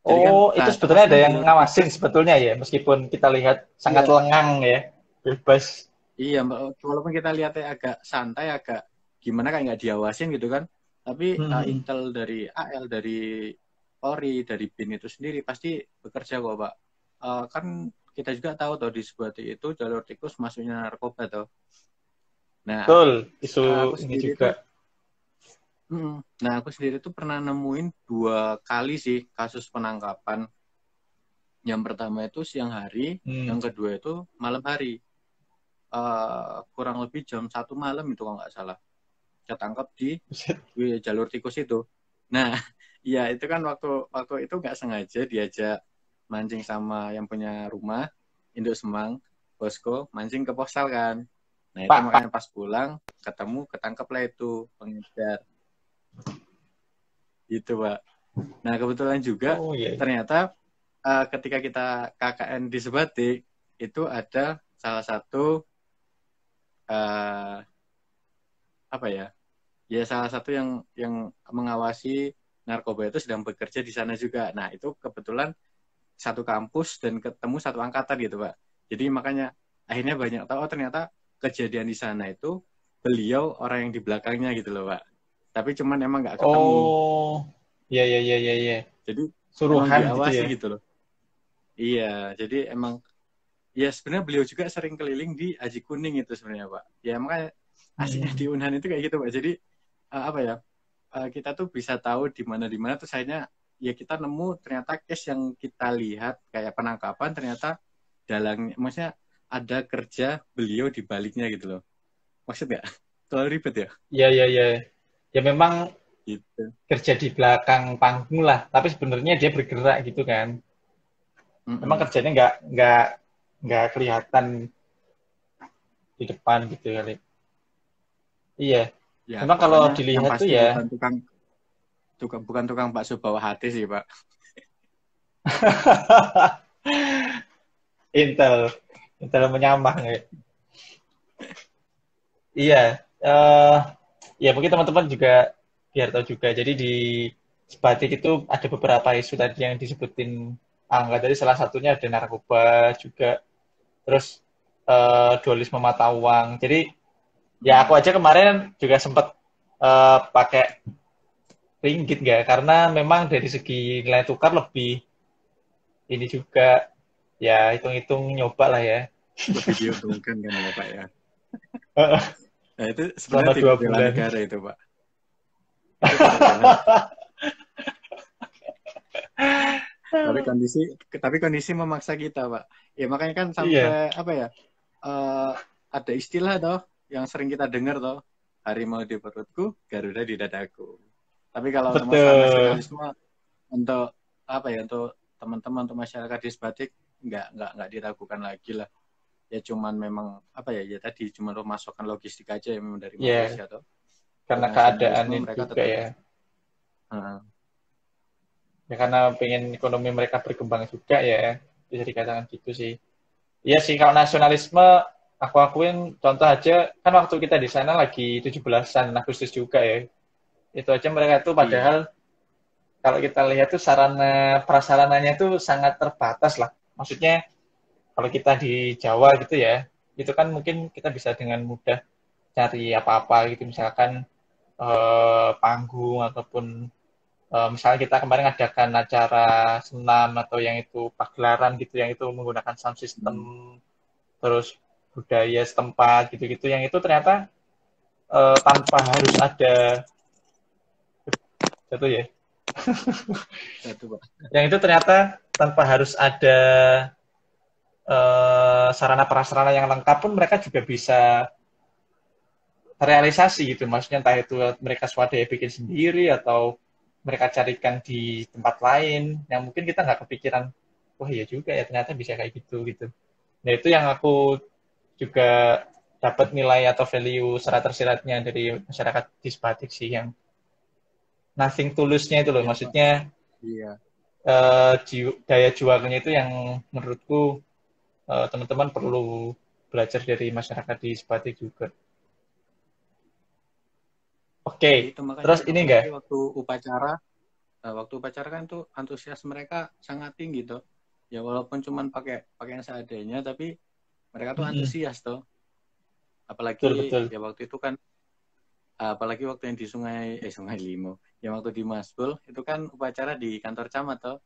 Jadi kan Oh, itu sebetulnya termasuk ada kan yang jalur ngawasin tikus. sebetulnya ya, meskipun kita lihat sangat Iya, lengang ya, bebas. iya Mbak. Walaupun kita lihatnya agak santai, agak gimana kayak nggak diawasin gitu kan. Tapi Hmm. intel dari AL, dari Polri, dari BIN itu sendiri pasti bekerja kok Pak. Kan kita juga tahu tuh di Sebatik itu jalur tikus masuknya narkoba tuh. Nah, Betul, isu aku ini sendiri juga. tuh Nah, aku sendiri tuh pernah nemuin 2 kali sih kasus penangkapan. Yang pertama itu siang hari, Hmm. yang kedua itu malam hari. Kurang lebih jam 1 malam itu kalau nggak salah. Ketangkap Buset. di jalur tikus itu. Nah, ya itu kan waktu waktu itu nggak sengaja diajak mancing sama yang punya rumah, Induk Semang, bosku, mancing ke Posal kan. Nah, itu Pak, Pak. makanya pas pulang, ketemu, ketangkep lah itu pengedar. Gitu, Pak. Nah, kebetulan juga Oh iya, iya. ternyata ketika kita KKN di Sebatik, itu ada salah satu uh, apa ya? Ya salah satu yang mengawasi narkoba itu sedang bekerja di sana juga. Nah, itu kebetulan satu kampus dan ketemu satu angkatan gitu, Pak. Jadi makanya akhirnya banyak tahu, oh ternyata kejadian di sana itu beliau orang yang di belakangnya gitu loh, Pak. Tapi cuman emang nggak ketemu. Oh, iya, iya, iya, iya, iya. Jadi emang Suruhan gitu diawasi ya. gitu loh. Iya, jadi emang ya sebenarnya beliau juga sering keliling di Aji Kuning itu sebenarnya Pak. Ya makanya asiknya di Hmm. Unhan itu kayak gitu Pak. Jadi apa ya, kita tuh bisa tahu di mana terus akhirnya ya kita nemu ternyata case yang kita lihat kayak penangkapan ternyata dalangnya, maksudnya ada kerja beliau di baliknya gitu loh. Maksud nggak? Terlalu ribet ya? Iya, iya, iya. Ya memang Gitu. kerja di belakang panggung lah, tapi sebenarnya dia bergerak gitu kan. Memang Mm-mm. kerjanya nggak kelihatan di depan gitu kali. Iya. Ya, Memang kalau pokoknya yang dilihat tuh pasti ya bukan tukang bakso bawah hati sih, Pak. Intel, Intel menyamar ya. Iya. eh Ya mungkin teman-teman juga biar tahu juga. Jadi di Sebatik itu ada beberapa isu tadi yang disebutin Angga. Tadi salah satunya ada narkoba juga. Terus dualisme mata uang. Jadi ya aku Mm. aja kemarin juga sempat pakai ringgit nggak? Karena memang dari segi nilai tukar lebih ini juga ya hitung-hitung nyoba lah ya. Lebih diuntungkan kan ya, Pak ya. Nah, itu sebenarnya Selama tidak dua bela bulan. negara itu, Pak. Itu tidak bela. Tapi kondisi memaksa kita, Pak. Ya makanya kan Iya, sampai apa ya? eh, ada istilah toh yang sering kita dengar toh, harimau di perutku, Garuda di dadaku. Tapi kalau untuk masalah betul. nasionalisme untuk apa ya untuk teman-teman untuk masyarakat di Sebatik nggak diragukan lagi lah. Ya cuman memang apa ya tadi cuman pemasukan logistik aja yang memang dari Ya, Malaysia toh. karena Kalau keadaan nasionalisme ini mereka juga tetap ya. uh, Ya karena pengen ekonomi mereka berkembang juga ya. Bisa dikatakan gitu sih. Iya sih, kalau nasionalisme, aku akuin contoh aja, kan waktu kita di sana lagi 17-an Agustus juga ya. Itu aja mereka tuh iya. padahal kalau kita lihat tuh sarana prasarananya tuh sangat terbatas lah. Maksudnya kalau kita di Jawa gitu ya, itu kan mungkin kita bisa dengan mudah cari apa-apa gitu, misalkan panggung ataupun misalnya kita kemarin adakan acara senam atau yang itu pagelaran gitu, yang itu menggunakan sound system, Hmm. terus budaya setempat gitu-gitu, yang itu ternyata tanpa harus ada jatuh ya, Satu Pak. yang itu ternyata tanpa harus ada sarana prasarana yang lengkap pun mereka juga bisa realisasi gitu, maksudnya entah itu mereka swadaya bikin sendiri atau mereka carikan di tempat lain yang mungkin kita nggak kepikiran, wah iya juga ya ternyata bisa kayak gitu gitu. Nah itu yang aku juga dapat nilai atau value secara tersiratnya dari masyarakat di Sebatik sih, yang nothing tulusnya itu loh, Iya Pak. maksudnya Iya. daya jualnya itu yang menurutku teman-teman perlu belajar dari masyarakat di Sebatik juga. Oke, Ya itu makanya terus ini enggak? apalagi waktu upacara kan tuh antusias mereka sangat tinggi tuh. Ya walaupun cuman pakai pakaian seadanya tapi mereka tuh Mm-mm, antusias tuh. betul Apalagi betul. ya waktu itu kan apalagi waktu yang di Sungai Limo. Yang waktu di Masbul itu kan upacara di kantor camat tuh.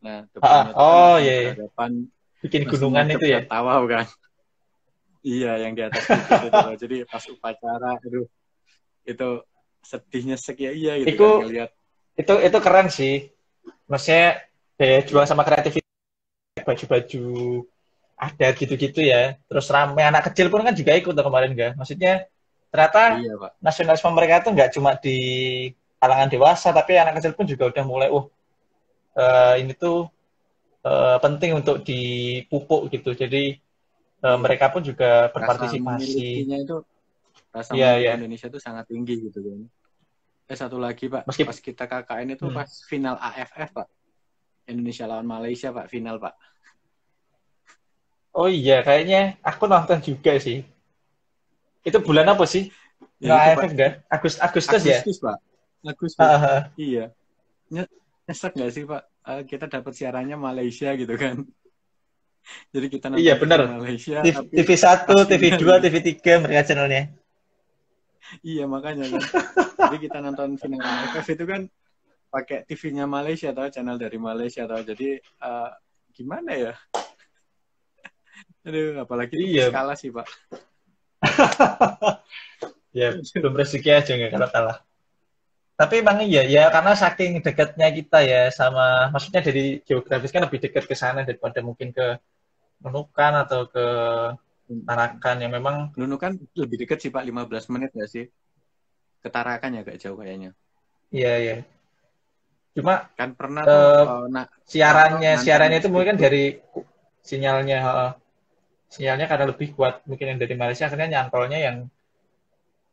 Nah, depannya tuh kan Oh langsung iya, iya. berhadapan Bikin langsung gunungan ngadep itu ke ya. Tawau kan. Iya, yang di atas bukit itu loh. Jadi pas upacara aduh itu sedihnya sekia iya gitu Itu kan ngelihat. itu keren sih. Maksudnya daya juang Iya. sama kreativitas, baju-baju adat gitu-gitu ya. Terus rame anak kecil pun kan juga ikut tuh kemarin kan. Maksudnya ternyata Iya, Pak. nasionalisme mereka tuh nggak cuma di kalangan dewasa, tapi anak kecil pun juga udah mulai, ini tuh penting untuk dipupuk gitu. Jadi Iya. mereka pun juga Rasa berpartisipasi. memilikinya itu rasa Iya, memiliki ya. Indonesia itu sangat tinggi gitu kan. Satu lagi, Pak. Pas Meskipun kita KKN itu hmm. pas final AFF, Pak. Indonesia lawan Malaysia, Pak. Final, Pak. Oh iya, kayaknya aku nonton juga sih. Itu bulan apa sih? Ya Nggak itu, Pak. AFF kan? Agustus ya? Agustus, Pak. Agustus. Iya. Nyesek nggak sih, Pak? Kita dapat siarannya Malaysia gitu kan. Jadi kita Iya nonton TV bener. Malaysia, tapi TV 1, pas final TV 2, gitu. TV 3 mereka channelnya. Iya, makanya kan. Jadi kita nonton final AFF itu kan pakai TV-nya Malaysia atau channel dari Malaysia atau jadi gimana ya? Aduh, apalagi itu pas Iya, kalah sih, Pak. ya belum rezeki aja nggak kalau kalah. Tapi emang iya ya, karena saking dekatnya kita ya sama, maksudnya dari geografis kan lebih dekat ke sana daripada mungkin ke Nunukan atau ke Tarakan yang memang Nunukan lebih dekat sih Pak, 15 menit nggak sih? Ke Tarakan ya agak jauh kayaknya. iya ya. Cuma Kan pernah tuh eh, apa siarannya nantengin itu mungkin kan speedboat. dari sinyalnya sinyalnya karena lebih kuat mungkin yang dari Malaysia akhirnya nyantolnya yang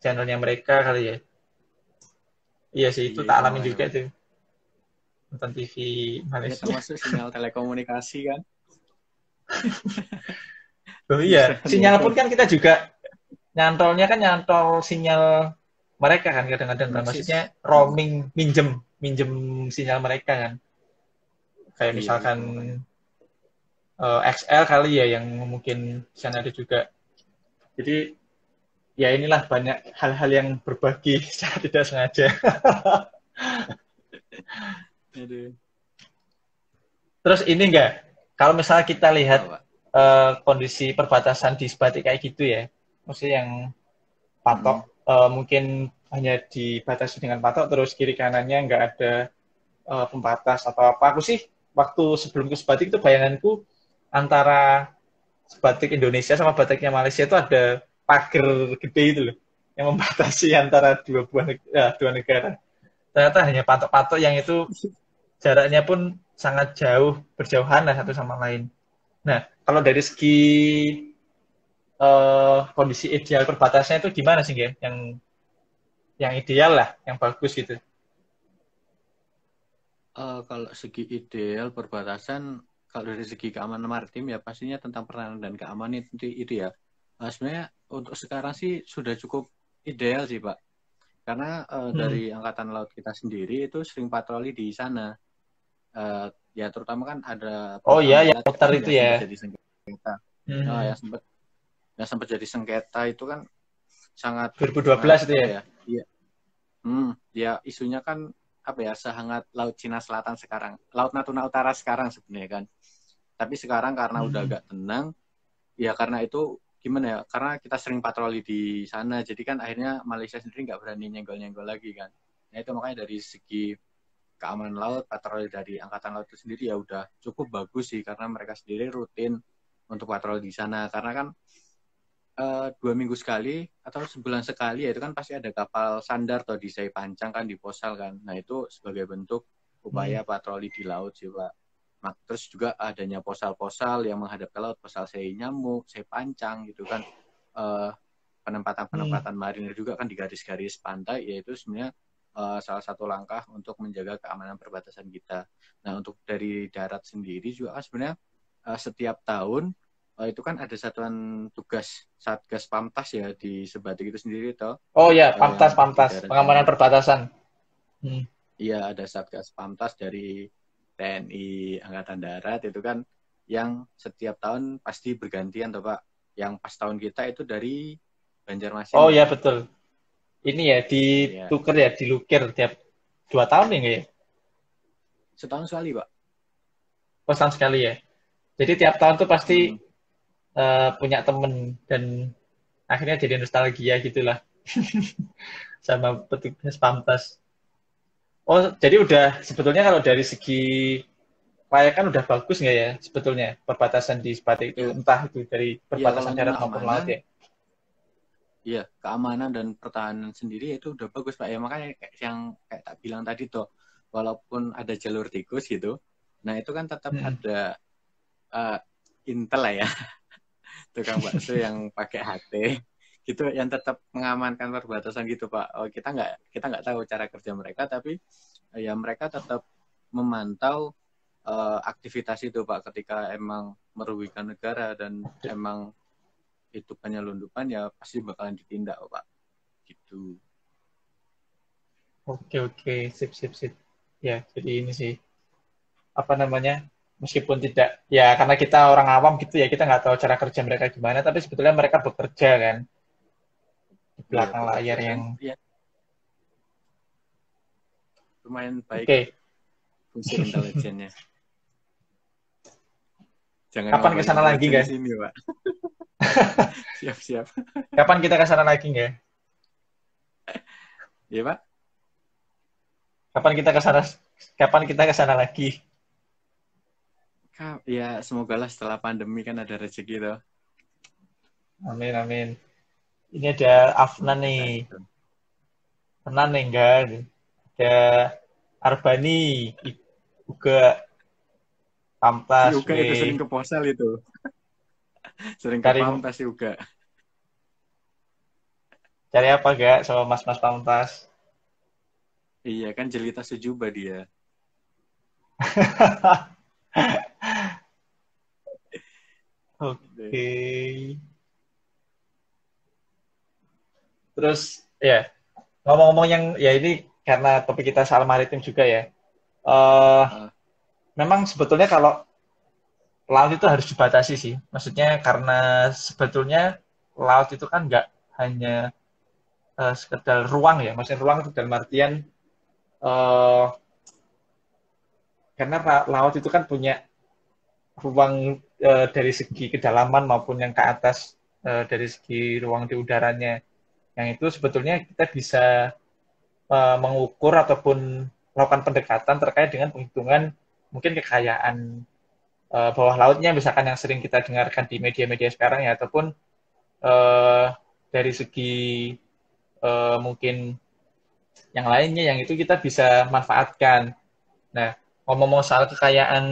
channelnya mereka kali ya. Iya sih itu Iya tak itu alamin makanya juga Pak. tuh nonton TV Ya Malaysia. termasuk sinyal telekomunikasi kan. Oh iya, Bisa sinyal pun nelpon. kan kita juga nyantolnya kan nyantol sinyal mereka kan kadang-kadang kan maksudnya Maxis. roaming minjem minjem sinyal mereka kan kayak Iya misalkan itu makanya. XL kali ya yang mungkin sana ada juga. Jadi ya inilah banyak hal-hal yang berbagi secara tidak sengaja. Aduh. Terus ini enggak, kalau misalnya kita lihat Apa Pak? kondisi perbatasan di Sebatik kayak gitu ya, maksudnya yang patok Mm-mm. mungkin hanya dibatasi dengan patok terus kiri kanannya nggak ada pembatas atau apa. Aku sih waktu sebelum ke Sebatik itu bayanganku antara Sebatik Indonesia sama batiknya Malaysia itu ada pagar gede itu loh yang membatasi antara dua negara. Ternyata hanya patok-patok yang itu jaraknya pun sangat jauh, berjauhan lah satu sama lain. Nah, kalau dari segi kondisi ideal perbatasannya itu gimana sih, ya? Yang ideal lah, yang bagus gitu. Kalau segi ideal perbatasan, kalau dari segi keamanan maritim ya pastinya tentang pertahanan dan keamanan itu ya. Sebenarnya untuk sekarang sih sudah cukup ideal sih Pak. Karena Hmm. dari Angkatan Laut kita sendiri itu sering patroli di sana. Eh, Ya terutama kan ada Oh program iya, yang Melat muter kan itu yang ya. sempat jadi sengketa. Hmm. Yang sempat jadi sengketa itu kan sangat sangat 2012 itu apa ya. ya? Iya. Ya isunya kan apa ya sehangat Laut Cina Selatan sekarang, Laut Natuna Utara sekarang sebenarnya kan. Tapi sekarang karena udah Hmm. agak tenang, ya karena itu gimana ya? Karena kita sering patroli di sana, jadi kan akhirnya Malaysia sendiri nggak berani nyenggol-nyenggol lagi kan. Nah itu makanya dari segi keamanan laut, patroli dari Angkatan Laut itu sendiri ya udah cukup bagus sih karena mereka sendiri rutin untuk patroli di sana. Karena kan 2 minggu sekali atau sebulan sekali ya itu kan pasti ada kapal sandar atau di Sei Pancang kan di Posal kan. Nah itu sebagai bentuk Hmm. upaya patroli di laut sih Pak. Terus juga adanya posal-posal yang menghadap ke laut, posal Sei Nyamuk, Sei Pancang gitu kan. Eh, Hmm. Penempatan-penempatan marinir juga kan di garis-garis pantai, yaitu sebenarnya salah satu langkah untuk menjaga keamanan perbatasan kita. Nah untuk dari darat sendiri juga kan sebenarnya setiap tahun itu kan ada satuan tugas Satgas Pamtas ya di Sebatik itu sendiri toh Oh ya, yang Pamtas, untuk di Pamtas, darat dan pengamanan perbatasan. Hmm. iya ada Satgas Pamtas dari TNI Angkatan Darat itu kan yang setiap tahun pasti bergantian toh Pak. Yang pas tahun kita itu dari Banjarmasin Oh ya. ya betul. Ini ya Iya, ditukar ya, dilukir tiap 2 tahun ya, nggak ya? setahun sekali Pak. Oh, setahun sekali ya. Jadi tiap tahun tuh pasti Hmm. punya temen dan akhirnya jadi nostalgia gitulah sama petugas Pamtas. Oh, jadi udah sebetulnya kalau dari segi layakan udah bagus nggak ya sebetulnya perbatasan di Sebatik itu Ya, entah itu dari ya kalau perbatasan untuk darat maupun laut keamanan, ya. ya keamanan dan pertahanan sendiri itu udah bagus Pak. Ya makanya kayak yang kayak tak bilang tadi tuh, walaupun ada jalur tikus gitu, nah itu kan tetap Hmm. ada uh, intel lah ya, tukang bakso yang pakai HT gitu yang tetap mengamankan perbatasan gitu Pak. Oh, kita nggak tahu cara kerja mereka, tapi ya mereka tetap memantau aktivitas itu Pak ketika emang merugikan negara dan emang itu penyelundupan ya pasti bakalan ditindak Pak gitu. Oke oke sip sip sip. Ya jadi ini sih apa namanya meskipun tidak ya karena kita orang awam gitu ya kita nggak tahu cara kerja mereka gimana tapi sebetulnya mereka bekerja kan di Iya belakang bekerja layar dan yang ya lumayan baik oke. fungsi intelijennya. Jangan Kapan ke ngomong sana lagi intelijen di nggak? sini Pak. Siap-siap. Kapan kita ke sana lagi nggak? Iya Pak. Kapan kita ke sana? Kapan kita ke sana lagi? Ya semogalah setelah pandemi kan ada rezeki tuh. Amin, amin. Ini ada Afnan Semoga nih. itu. Tenan nih enggak? Ada Arbani juga Si Pamtas, Uga itu sering weh. ke Posel itu. Sering ke Cari Pamtas si Uga. cari apa gak sama Mas-mas Pamtas? Iya kan jelita sejuba dia. Oke. Terus ya, ngomong-ngomong yang ya ini karena topik kita soal maritim juga ya. Eh Ah, memang sebetulnya kalau laut itu harus dibatasi sih. Maksudnya karena sebetulnya laut itu kan nggak hanya sekedar ruang ya. Maksudnya ruang itu dalam artian eh karena laut itu kan punya ruang dari segi kedalaman maupun yang ke atas dari segi ruang di udaranya. Yang itu sebetulnya kita bisa mengukur ataupun melakukan pendekatan terkait dengan penghitungan mungkin kekayaan bawah lautnya, misalkan yang sering kita dengarkan di media-media sekarang ya, ataupun uh, dari segi mungkin yang lainnya yang itu kita bisa manfaatkan. Nah, ngomong-ngomong soal kekayaan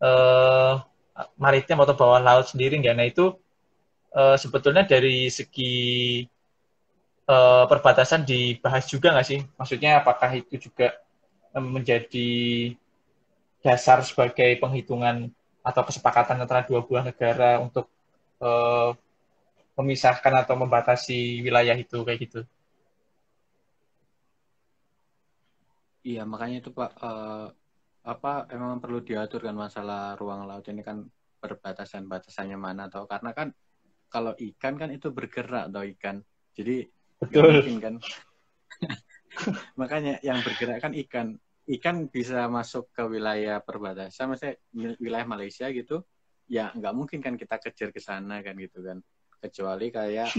uh, maritim atau bawah laut sendiri, nggak? Nah itu sebetulnya dari segi perbatasan dibahas juga nggak sih? Maksudnya apakah itu juga menjadi dasar sebagai penghitungan atau kesepakatan antara dua buah negara untuk uh, memisahkan atau membatasi wilayah itu kayak gitu. iya makanya itu Pak apa emang perlu diatur kan masalah ruang laut ini kan batasannya mana atau karena kan kalau ikan kan itu bergerak atau ikan. Jadi nggak Betul, mungkin kan. Makanya yang bergerak kan ikan. Ikan bisa masuk ke wilayah perbatasan, misalnya wilayah Malaysia gitu, ya nggak mungkin kan kita kejar ke sana kan gitu kan. Kecuali kayak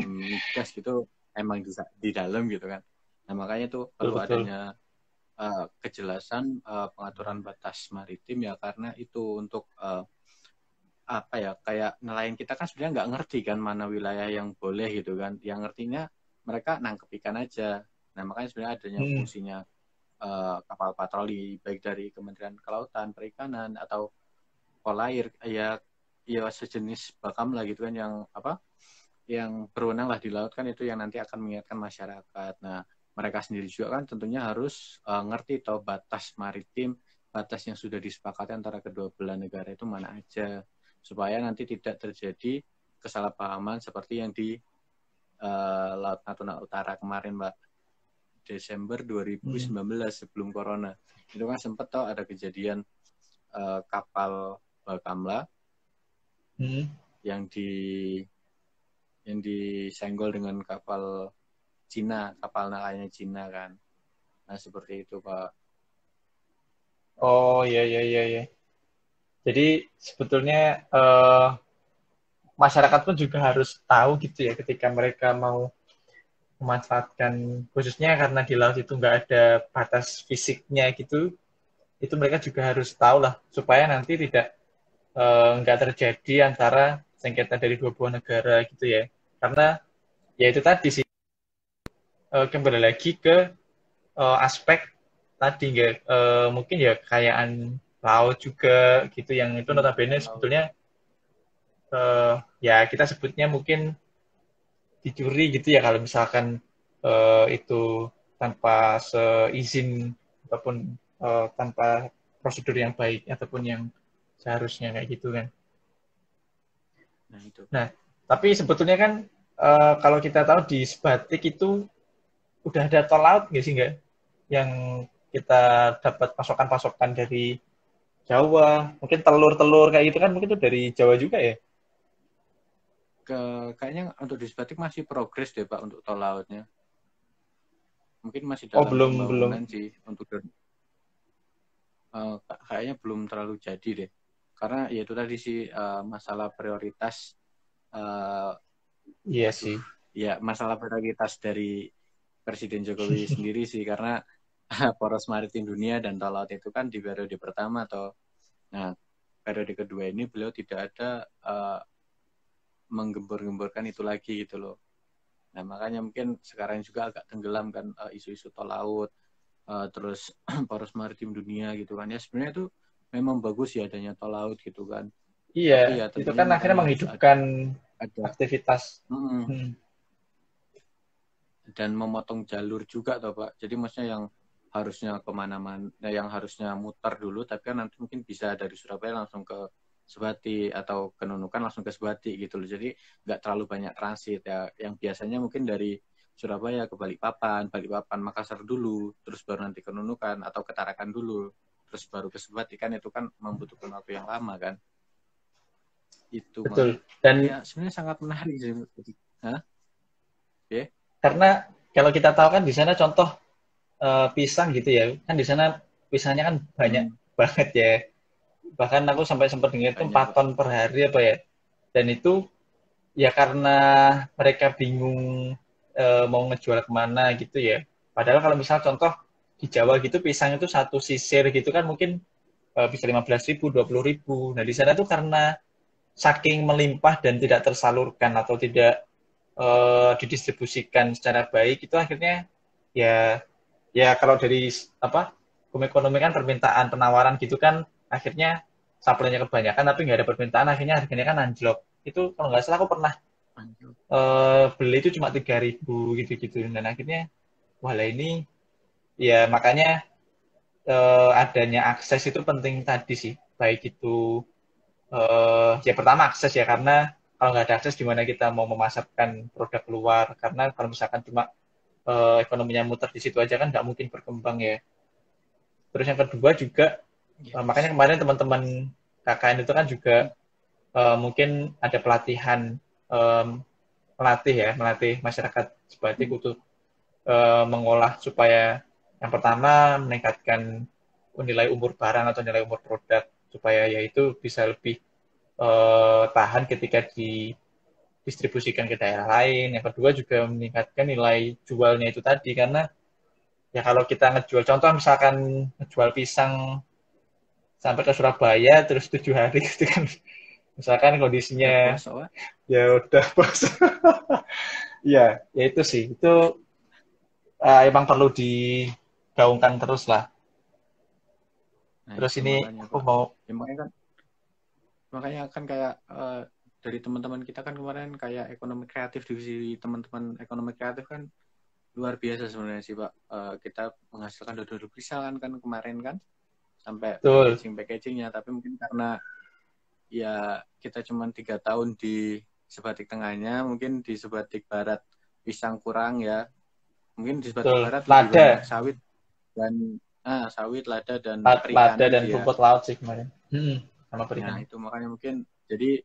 migas gitu emang di dalam gitu kan. Nah makanya tuh betul, perlu betul. adanya kejelasan pengaturan batas maritim ya karena itu untuk apa ya kayak nelayan kita kan sebenarnya nggak ngerti kan mana wilayah yang boleh gitu kan. Yang ngertinya mereka nangkep ikan aja. Nah makanya sebenarnya adanya Hmm, fungsinya kapal patroli baik dari Kementerian Kelautan, Perikanan atau Polair ya ya sejenis Bakamla gitu kan yang apa yang berwenang lah di laut kan itu yang nanti akan mengingatkan masyarakat. Nah mereka sendiri juga kan tentunya harus ngerti tahu batas maritim, batas yang sudah disepakati antara kedua belah negara itu mana aja supaya nanti tidak terjadi kesalahpahaman seperti yang di Laut Natuna Utara kemarin, Mbak. Desember hmm, 2019 sebelum corona itu kan sempat tau ada kejadian kapal Bakamla hmm. yang disenggol dengan kapal Cina, kapal nelayan Cina kan. Nah seperti itu Pak. Oh iya iya iya iya. Jadi sebetulnya masyarakat pun juga harus tahu gitu ya ketika mereka mau memanfaatkan khususnya karena di laut itu nggak ada batas fisiknya gitu, itu mereka juga harus tahu lah supaya nanti tidak nggak terjadi antara sengketa dari dua buah negara gitu ya. Karena ya itu tadi sih kembali lagi ke aspek tadi nggak mungkin ya kekayaan laut juga gitu yang itu Iya, notabene laut. sebetulnya ya kita sebutnya mungkin dicuri gitu ya kalau misalkan itu tanpa seizin ataupun tanpa prosedur yang baik ataupun yang seharusnya kayak gitu kan. Nah itu. Nah, tapi sebetulnya kan kalau kita tahu di Sebatik itu udah ada tol laut nggak sih nggak? Yang kita dapat pasokan-pasokan dari Jawa, mungkin telur-telur kayak gitu kan mungkin itu dari Jawa juga ya? Kayaknya untuk di Sebatik masih progres deh Pak untuk tol lautnya. Mungkin masih Oh dalam belum belum. pembangunan sih untuk kayaknya belum terlalu jadi deh. Karena ya itu tadi sih masalah prioritas uh, Iya aduh sih. ya masalah prioritas dari Presiden Jokowi sendiri sih karena poros maritim dunia dan tol laut itu kan di periode pertama atau nah periode kedua ini beliau tidak ada menggembur-gemburkan itu lagi gitu loh. Nah makanya mungkin sekarang juga agak tenggelam kan isu-isu tol laut, terus poros maritim dunia gitu kan ya, sebenarnya itu memang bagus ya adanya tol laut gitu kan, tapi Iya, ya itu tentunya kan akhirnya makanya harus menghidupkan ada aktivitas. mm, Hmm, dan memotong jalur juga toh Pak, jadi maksudnya yang harusnya kemana-mana, yang harusnya muter dulu, tapi kan nanti mungkin bisa dari Surabaya langsung ke Sebati atau ke Nunukan langsung ke Sebati gitu loh, jadi nggak terlalu banyak transit ya, yang biasanya mungkin dari Surabaya ke Balikpapan, Balikpapan Makassar dulu, terus baru nanti ke Nunukan atau ke Tarakan dulu, terus baru ke Sebati, kan itu kan membutuhkan waktu yang lama kan, itu makanya betul. Dan ya sebenarnya sangat menarik sih. Hah? Ya? karena kalau kita tahu kan di sana contoh pisang gitu ya, kan di sana pisangnya kan banyak Hmm, banget ya. Bahkan aku sampai sempat dengar itu banyak 4 Pak. ton per hari apa ya. Dan itu ya karena mereka bingung mau ngejual kemana gitu ya. Padahal kalau misal contoh di Jawa gitu pisang itu satu sisir gitu kan mungkin bisa 15.000, 20.000. Nah di sana tuh karena saking melimpah dan tidak tersalurkan atau tidak didistribusikan secara baik itu akhirnya ya ya kalau dari apa ekonomi kan permintaan penawaran gitu kan akhirnya supply-nya kebanyakan tapi nggak ada permintaan akhirnya harganya kan anjlok itu kalau nggak salah aku pernah beli itu cuma 3.000 gitu-gitu dan akhirnya wah lah ini ya makanya adanya akses itu penting tadi sih baik itu ya pertama akses ya karena kalau nggak ada akses gimana kita mau memasarkan produk keluar karena kalau misalkan cuma ekonominya muter di situ aja kan nggak mungkin berkembang ya. Terus yang kedua juga makanya Yes. kemarin teman-teman KKN itu kan juga mungkin ada pelatihan um, melatih masyarakat sebatik Hmm. untuk mengolah supaya yang pertama meningkatkan nilai umur barang atau nilai umur produk supaya yaitu bisa lebih tahan ketika didistribusikan ke daerah lain. Yang kedua juga meningkatkan nilai jualnya itu tadi karena ya kalau kita ngejual contoh misalkan ngejual pisang sampai ke Surabaya terus 7 hari gitu kan misalkan Udah kondisinya bosok Pak. ya udah bos ya ya itu sih itu emang perlu digaungkan terus lah Nah terus itu ini makanya aku Pak. mau Ya, makanya kan kayak dari teman-teman kita kan kemarin kayak ekonomi kreatif, divisi teman-teman ekonomi kreatif kan luar biasa sebenarnya sih Pak. Kita menghasilkan dodol pisang kan kemarin kan sampai betul packagingnya, tapi mungkin karena ya kita cuma 3 tahun di sebatik tengahnya, mungkin di sebatik barat pisang kurang ya, mungkin di sebatik betul barat lebih banyak lada sawit dan sawit, lada dan lada perikanan dan sih ya. rumput laut sih kemarin sama Nah perikanan itu makanya mungkin jadi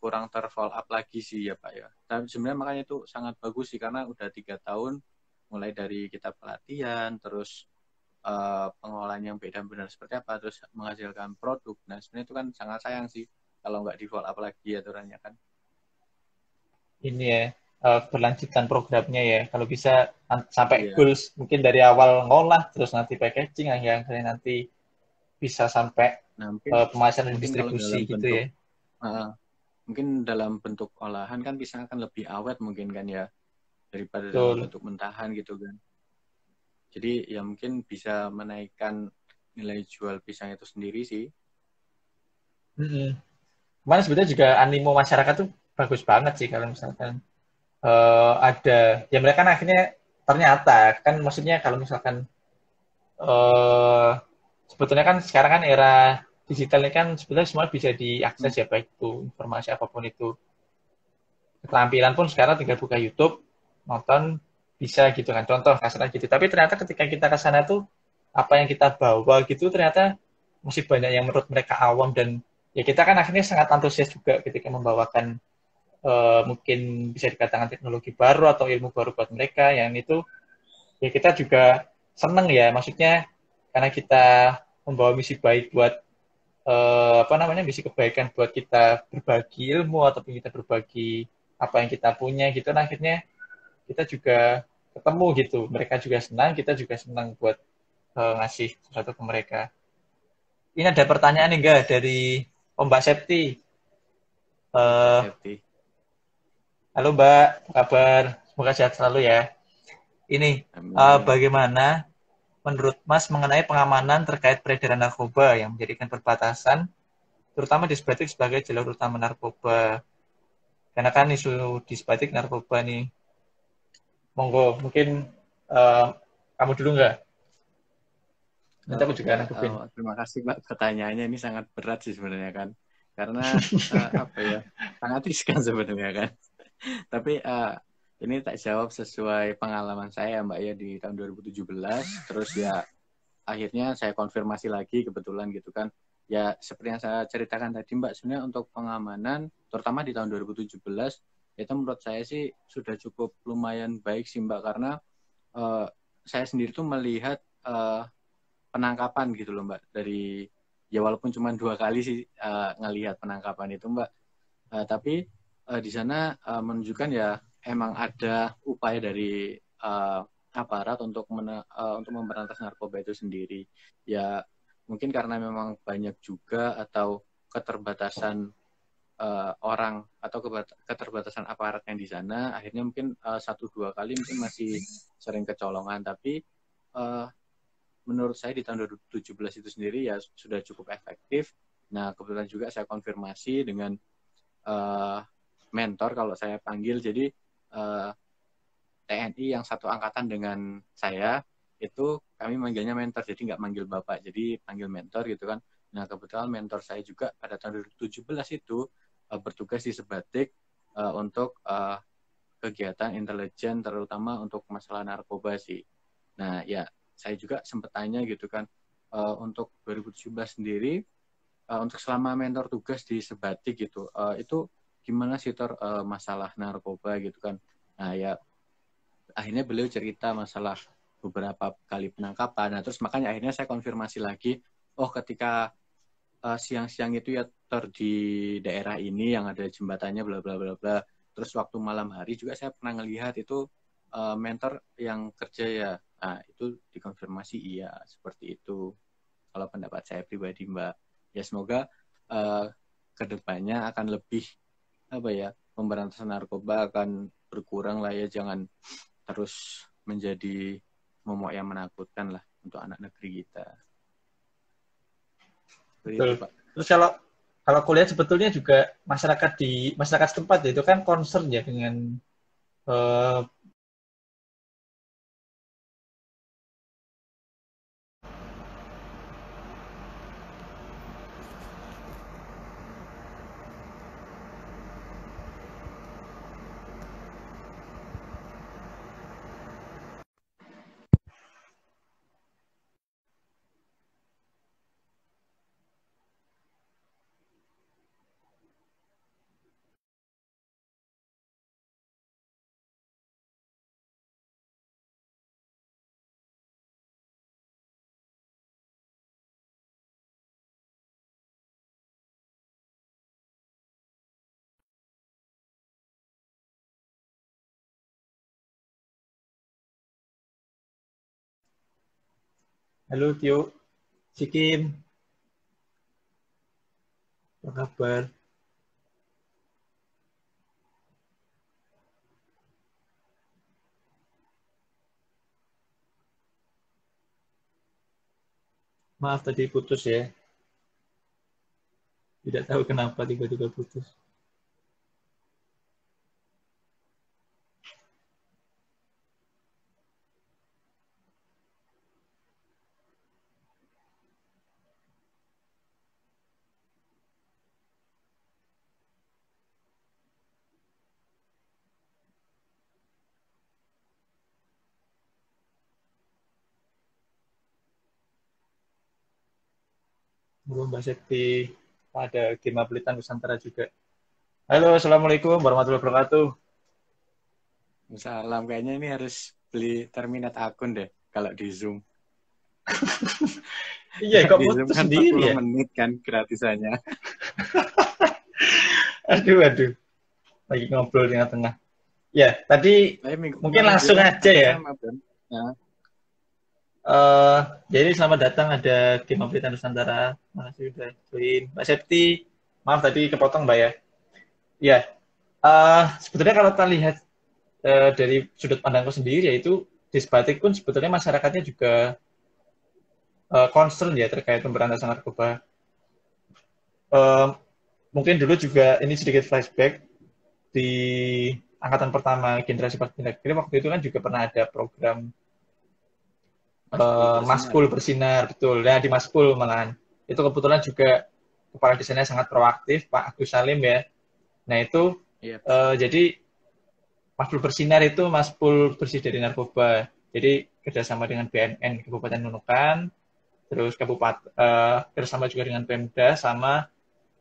kurang terfollow up lagi sih ya Pak ya. Tapi sebenarnya makanya itu sangat bagus sih karena udah 3 tahun mulai dari kita pelatihan, terus pengolahan yang beda benar seperti apa, terus menghasilkan produk. Nah sebenarnya itu kan sangat sayang sih kalau nggak di follow up lagi aturannya kan. ini ya berlanjutan programnya ya kalau bisa sampai Iya. goals mungkin dari awal ngolah terus nanti packaging akhirnya nanti bisa sampai Nah mungkin pemasaran dan mungkin kalau distribusi dalam gitu bentuk ya uh, mungkin dalam bentuk olahan kan pisang akan lebih awet mungkin kan ya daripada dalam betul. bentuk mentahan gitu kan. Jadi ya mungkin bisa menaikkan nilai jual pisang itu sendiri sih. Mm-mm. Kemarin sebetulnya juga animo masyarakat tuh bagus banget sih kalau misalkan ada ya mereka kan akhirnya ternyata kan maksudnya kalau misalkan eh sebetulnya kan sekarang kan era digital ini kan sebetulnya semua bisa Hmm. diakses ya baik itu informasi apapun itu keterampilan pun sekarang tinggal buka YouTube nonton bisa gitu kan contoh kasarnya gitu tapi ternyata ketika kita ke sana tuh apa yang kita bawa gitu ternyata masih banyak yang menurut mereka awam dan ya kita kan akhirnya sangat antusias juga ketika membawakan mungkin bisa dikatakan teknologi baru atau ilmu baru buat mereka yang itu ya kita juga seneng ya maksudnya karena kita membawa misi baik buat apa namanya misi kebaikan buat kita berbagi ilmu ataupun kita berbagi apa yang kita punya gitu nah akhirnya kita juga ketemu gitu mereka juga senang kita juga senang buat ngasih sesuatu ke mereka Ini ada pertanyaan nih enggak dari Mbak Septi. Oke, Mbak Eh, Septi. halo Mbak, apa kabar? Semoga sehat selalu ya. Ini Amin. bagaimana menurut Mas mengenai pengamanan terkait peredaran narkoba yang menjadikan perbatasan, terutama di Sebatik sebagai jalur utama narkoba? Karena kan isu di Sebatik narkoba nih. Monggo, mungkin eh, kamu dulu nggak? Nanti aku Oke, juga nanggepin. terima kasih Mbak pertanyaannya ini sangat berat sih sebenarnya kan. Karena apa ya, sangat riskan sebenarnya kan. Tapi ini tak jawab sesuai pengalaman saya Mbak ya di tahun 2017. Terus ya akhirnya saya konfirmasi lagi kebetulan gitu kan. Ya seperti yang saya ceritakan tadi Mbak, sebenarnya untuk pengamanan terutama di tahun 2017 itu menurut saya sih sudah cukup lumayan baik sih Mbak karena uh, saya sendiri tuh melihat penangkapan gitu loh Mbak dari ya walaupun cuma 2 kali sih ngelihat penangkapan itu Mbak. Tapi di sana menunjukkan ya emang ada upaya dari aparat untuk memberantas narkoba itu sendiri. Ya mungkin karena memang banyak juga atau keterbatasan orang atau keterbatasan aparat yang di sana, akhirnya mungkin 1-2 kali mungkin masih sering kecolongan. Tapi uh, menurut saya di tahun 2017 itu sendiri ya sudah cukup efektif. Nah kebetulan juga saya konfirmasi dengan uh, mentor kalau saya panggil. Jadi uh, TNI yang satu angkatan dengan saya itu kami manggilnya mentor, jadi nggak manggil bapak, jadi panggil mentor gitu kan. Nah kebetulan mentor saya juga pada tahun 2017 itu bertugas di Sebatik untuk kegiatan intelijen terutama untuk masalah narkoba sih. Nah ya saya juga sempat tanya gitu kan untuk 2017 sendiri untuk selama mentor tugas di Sebatik gitu itu gimana sih masalah narkoba gitu kan. Nah ya akhirnya beliau cerita masalah beberapa kali penangkapan. Nah, terus makanya akhirnya saya konfirmasi lagi, oh ketika siang-siang itu ya di daerah ini yang ada jembatannya bla bla bla bla. Terus waktu malam hari juga saya pernah ngelihat itu mentor yang kerja ya. Nah, itu dikonfirmasi iya seperti itu. Kalau pendapat saya pribadi, Mbak. Ya semoga uh, kedepannya akan lebih apa ya pemberantasan narkoba akan berkurang lah ya, jangan terus menjadi momok yang menakutkan lah untuk anak negeri kita. Seperti Betul. itu, Pak. Terus kalau kuliah sebetulnya juga masyarakat setempat ya, itu kan concern ya dengan eh, halo Tio, Sikim, apa kabar? Maaf tadi putus ya, tidak tahu kenapa tiba-tiba putus. Halo Mbak Sekti, ada Gema Pelitan Nusantara juga. Halo, Assalamualaikum warahmatullahi wabarakatuh. Salam, kayaknya ini harus beli terminat akun deh kalau di Zoom. Iya, Kalau kok di Zoom putus kan sendiri 40 ya? menit kan gratisannya. Aduh, aduh. Lagi ngobrol di tengah-tengah. Ya, tadi Tapi minggu mungkin kemarin langsung juga aja hampir ya. sama, Bang. Nah, Eh, jadi selamat datang ada Game Update Nusantara. Makasih udah join. Mbak Septi, maaf tadi kepotong Mbak ya. Ya, sebetulnya kalau kita lihat dari sudut pandangku sendiri, yaitu di Sebatik pun sebetulnya masyarakatnya juga concern ya terkait pemberantasan narkoba. Eh, Mungkin dulu juga ini sedikit flashback di angkatan pertama generasi Partai Negeri waktu itu kan juga pernah ada program Maskul bersinar Maskul ya. Bersinar, betul. Nah, di Maskul malahan. Itu kebetulan juga kepala desanya sangat proaktif, Pak Agus Salim ya. Nah, itu Iya betul. jadi Maskul Bersinar itu Maskul bersih dari narkoba. Jadi kerjasama dengan BNN Kabupaten Nunukan, terus kerjasama juga dengan Pemda sama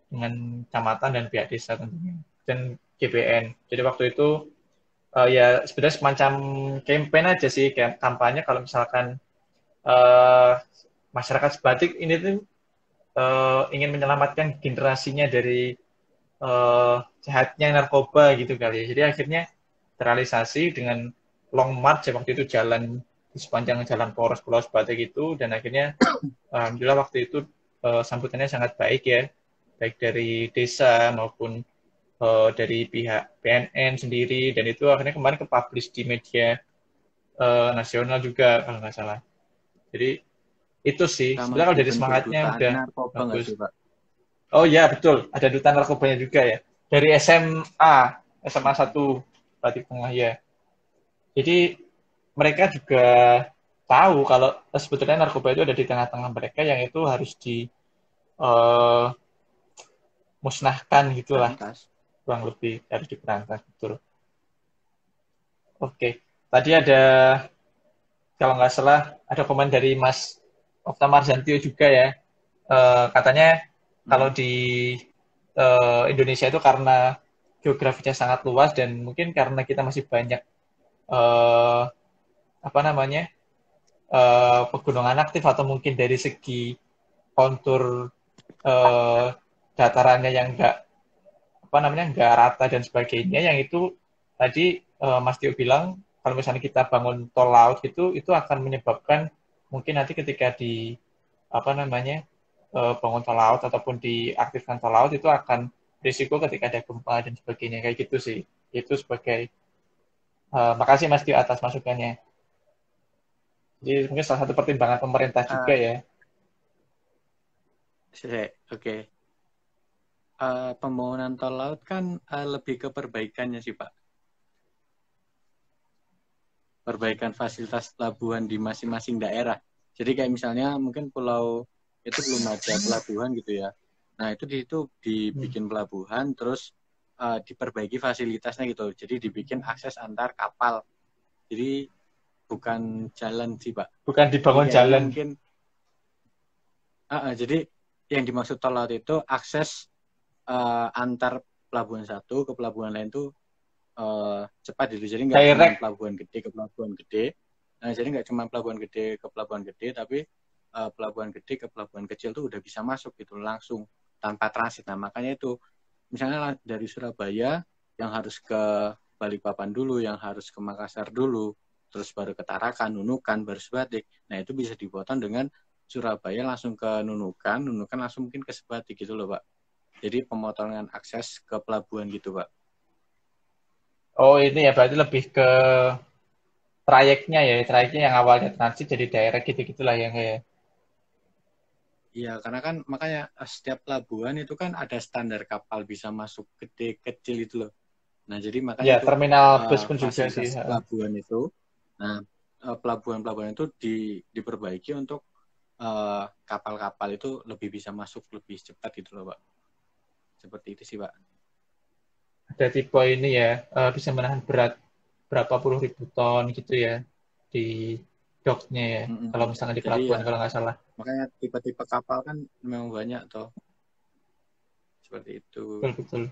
dengan kecamatan dan pihak desa tentunya dan GBN. Jadi waktu itu ya sebenarnya semacam campaign aja sih, kayak kampanye kalau misalkan uh, masyarakat Sebatik ini tuh ingin menyelamatkan generasinya dari sehatnya narkoba gitu kali ya. Jadi akhirnya terrealisasi dengan long march ya, waktu itu jalan di sepanjang jalan Poros Pulau Sebatik itu, dan akhirnya alhamdulillah waktu itu sambutannya sangat baik ya, baik dari desa maupun dari pihak PNN sendiri, dan itu akhirnya kemarin ke-publish di media nasional juga kalau nggak salah. Jadi itu sih Sama sebenarnya kalau dari dibentuk semangatnya dutaan udah narkoba nggak bagus. sih, Pak? Oh iya betul, ada duta narkobanya juga ya. Dari SMA 1 Batik Tengah ya. Jadi mereka juga tahu kalau sebetulnya narkoba itu ada di tengah-tengah mereka yang itu harus dimusnahkan gitulah, Berantas. kurang lebih harus diberantas betul. Oke, tadi ada kalau nggak salah ada komen dari Mas Okta Marzantio juga ya. Katanya kalau Hmm. di Indonesia itu karena geografinya sangat luas dan mungkin karena kita masih banyak eh, apa namanya pegunungan aktif atau mungkin dari segi kontur eh, datarannya yang enggak apa namanya enggak rata dan sebagainya, yang itu tadi Mas Tio bilang kalau misalnya kita bangun tol laut itu akan menyebabkan mungkin nanti ketika di apa namanya bangun tol laut ataupun diaktifkan tol laut itu akan risiko ketika ada gempa dan sebagainya kayak gitu sih. Itu sebagai makasih Mas Tio atas masukannya. Jadi mungkin salah satu pertimbangan pemerintah juga Ah, ya. oke. Pembangunan tol laut kan lebih ke perbaikannya sih, Pak. Perbaikan fasilitas pelabuhan di masing-masing daerah. Jadi kayak misalnya mungkin pulau itu belum ada pelabuhan gitu ya. Nah, itu di situ Hmm. dibikin pelabuhan, terus diperbaiki fasilitasnya gitu. Jadi dibikin akses antar kapal. Jadi bukan jalan sih, Pak. Bukan Jadi dibangun kayaknya jalan. mungkin, jadi yang dimaksud tol laut itu akses antar pelabuhan satu ke pelabuhan lain tuh cepat gitu. Jadi nggak cuma Direct. pelabuhan gede ke pelabuhan gede. Nah, jadi nggak cuma pelabuhan gede ke pelabuhan gede, tapi pelabuhan gede ke pelabuhan kecil tuh udah bisa masuk gitu langsung tanpa transit. Nah, makanya itu misalnya dari Surabaya yang harus ke Balikpapan dulu, yang harus ke Makassar dulu, terus baru ke Tarakan, Nunukan, baru Sebatik. Nah, itu bisa dipotong dengan Surabaya langsung ke Nunukan, Nunukan langsung mungkin ke Sebatik gitu loh, Pak. Jadi pemotongan akses ke pelabuhan gitu, Pak. Oh ini ya berarti lebih ke trayeknya ya, trayeknya yang awalnya transit jadi direct gitu-gitulah yang kayak. Iya, karena kan makanya setiap pelabuhan itu kan ada standar kapal bisa masuk gede, kecil itu loh. Nah, jadi makanya Ya itu terminal bus pun juga sih. fasilitas pelabuhan itu, nah pelabuhan-pelabuhan itu diperbaiki untuk kapal-kapal itu lebih bisa masuk lebih cepat gitu loh, Pak. Seperti itu sih, Pak. Ada tipe ini ya, bisa menahan berat berapa puluh ribu ton gitu ya di docknya ya. Kalau Mm-mm. misalnya di Jadi ya pelabuhan kalau nggak salah. makanya tipe-tipe kapal kan memang banyak toh seperti itu. Betul betul.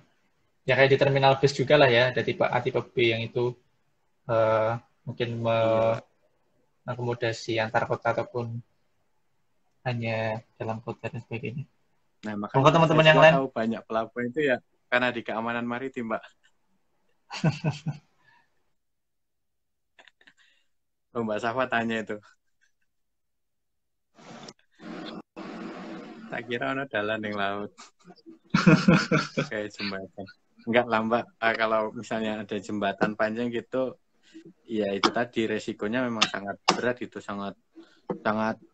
Ya kayak di terminal bus juga lah ya, ada tipe A, tipe B yang itu eh, mungkin Iya, Pak. mengakomodasi antar kota ataupun hanya dalam kota dan sebagainya. Nah, Semoga makanya saya teman-teman yang juga lain. tahu banyak pelabuhan itu ya karena di keamanan maritim, Pak. Oh, Mbak Safa tanya itu. Tak kira ono dalan ning laut. Kayak jembatan. Enggak lah Mbak, kalau misalnya ada jembatan panjang gitu, ya itu tadi resikonya memang sangat berat itu, sangat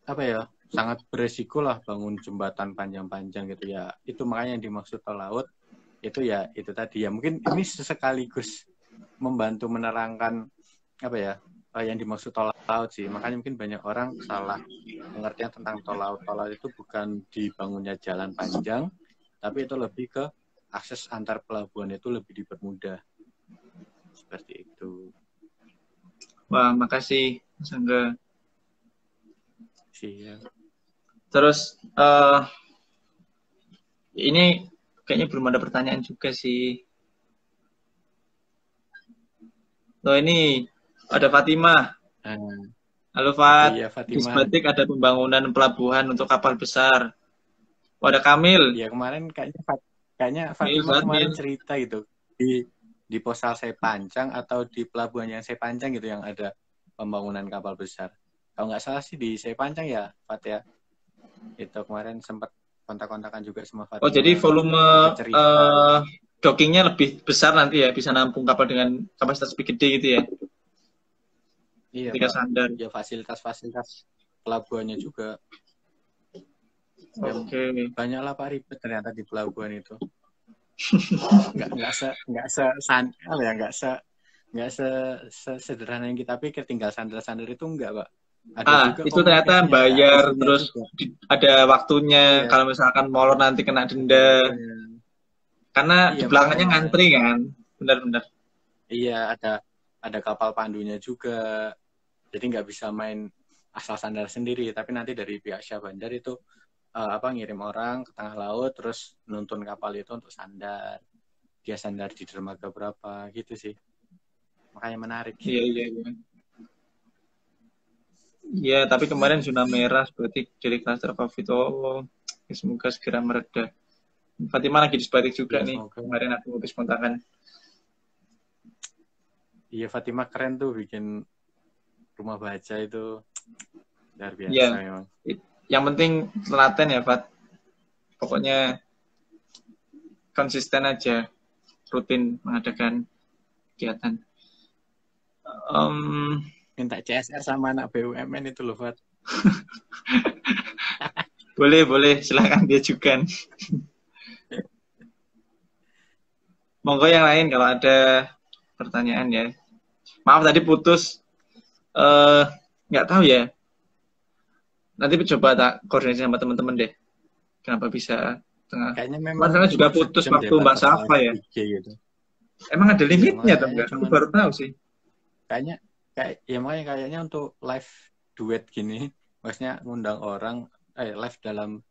apa ya, sangat beresiko lah bangun jembatan panjang-panjang gitu ya. Itu makanya yang dimaksud tol laut itu ya itu tadi ya. Mungkin ini sekaligus membantu menerangkan apa ya yang dimaksud tol laut sih. Makanya mungkin banyak orang salah pengertian tentang tol laut. Tol laut itu bukan dibangunnya jalan panjang, tapi itu lebih ke akses antar pelabuhan itu lebih dipermudah. Seperti itu. Wah, makasih Mas Angga. Iya. Terus ini kayaknya belum ada pertanyaan juga sih. Loh, ini ada Fatimah. Halo Fat. Iya, Di Fatimah. Sebatik ada pembangunan pelabuhan untuk kapal besar. Oh, ada Kamil. Iya, kemarin kayaknya Fatimah kemarin cerita gitu di Posal Sepancang atau di pelabuhan yang Sepancang gitu yang ada pembangunan kapal besar. Kalau nggak salah sih di Sepancang ya, Fat ya. Itu kemarin sempat kontak-kontakan juga sama Fatimah. Oh, jadi volume dockingnya lebih besar nanti ya, bisa nampung kapal dengan kapasitas lebih gede gitu ya? Iya, ketika sandar. Ya fasilitas-fasilitas pelabuhannya juga. Oke. Banyaklah Pak ribet ternyata di pelabuhan itu. nggak sederhana yang kita pikir, tinggal sandar-sandar itu enggak, Pak. Ada juga itu ternyata bayar terus ada waktunya. Iya. Kalau misalkan molor nanti kena denda. Iya. Karena di belakangnya ngantri kan. Benar-benar. Iya, ada kapal pandunya juga. Jadi nggak bisa main asal sandar sendiri, tapi nanti dari pihak Syah Bandar itu ngirim orang ke tengah laut terus nuntun kapal itu untuk sandar. Dia sandar di dermaga berapa gitu sih. Makanya menarik. Iya. Iya, tapi kemarin zona merah berarti dari kluster Covid. Oh, semoga segera mereda. Fatimah lagi di Sebatik juga nih. Semoga. Kemarin aku habis kontakan. Iya, Fatimah keren tuh bikin rumah baca itu luar biasa memang. Yang penting telaten ya, Fat. Pokoknya konsisten aja, rutin mengadakan kegiatan. Minta CSR sama anak BUMN itu loh, Fat. boleh, silakan diajukan. Monggo yang lain kalau ada pertanyaan ya. Maaf tadi putus. Nggak tahu ya. Nanti coba tak koordinasi sama teman-teman deh. Kenapa bisa tengah? Kayaknya memang juga putus waktu Mbak Safa ya. Gitu. Emang ada limitnya atau enggak? Aku baru tahu sih. Kayaknya untuk live duet gini, maksudnya ngundang orang, live dalam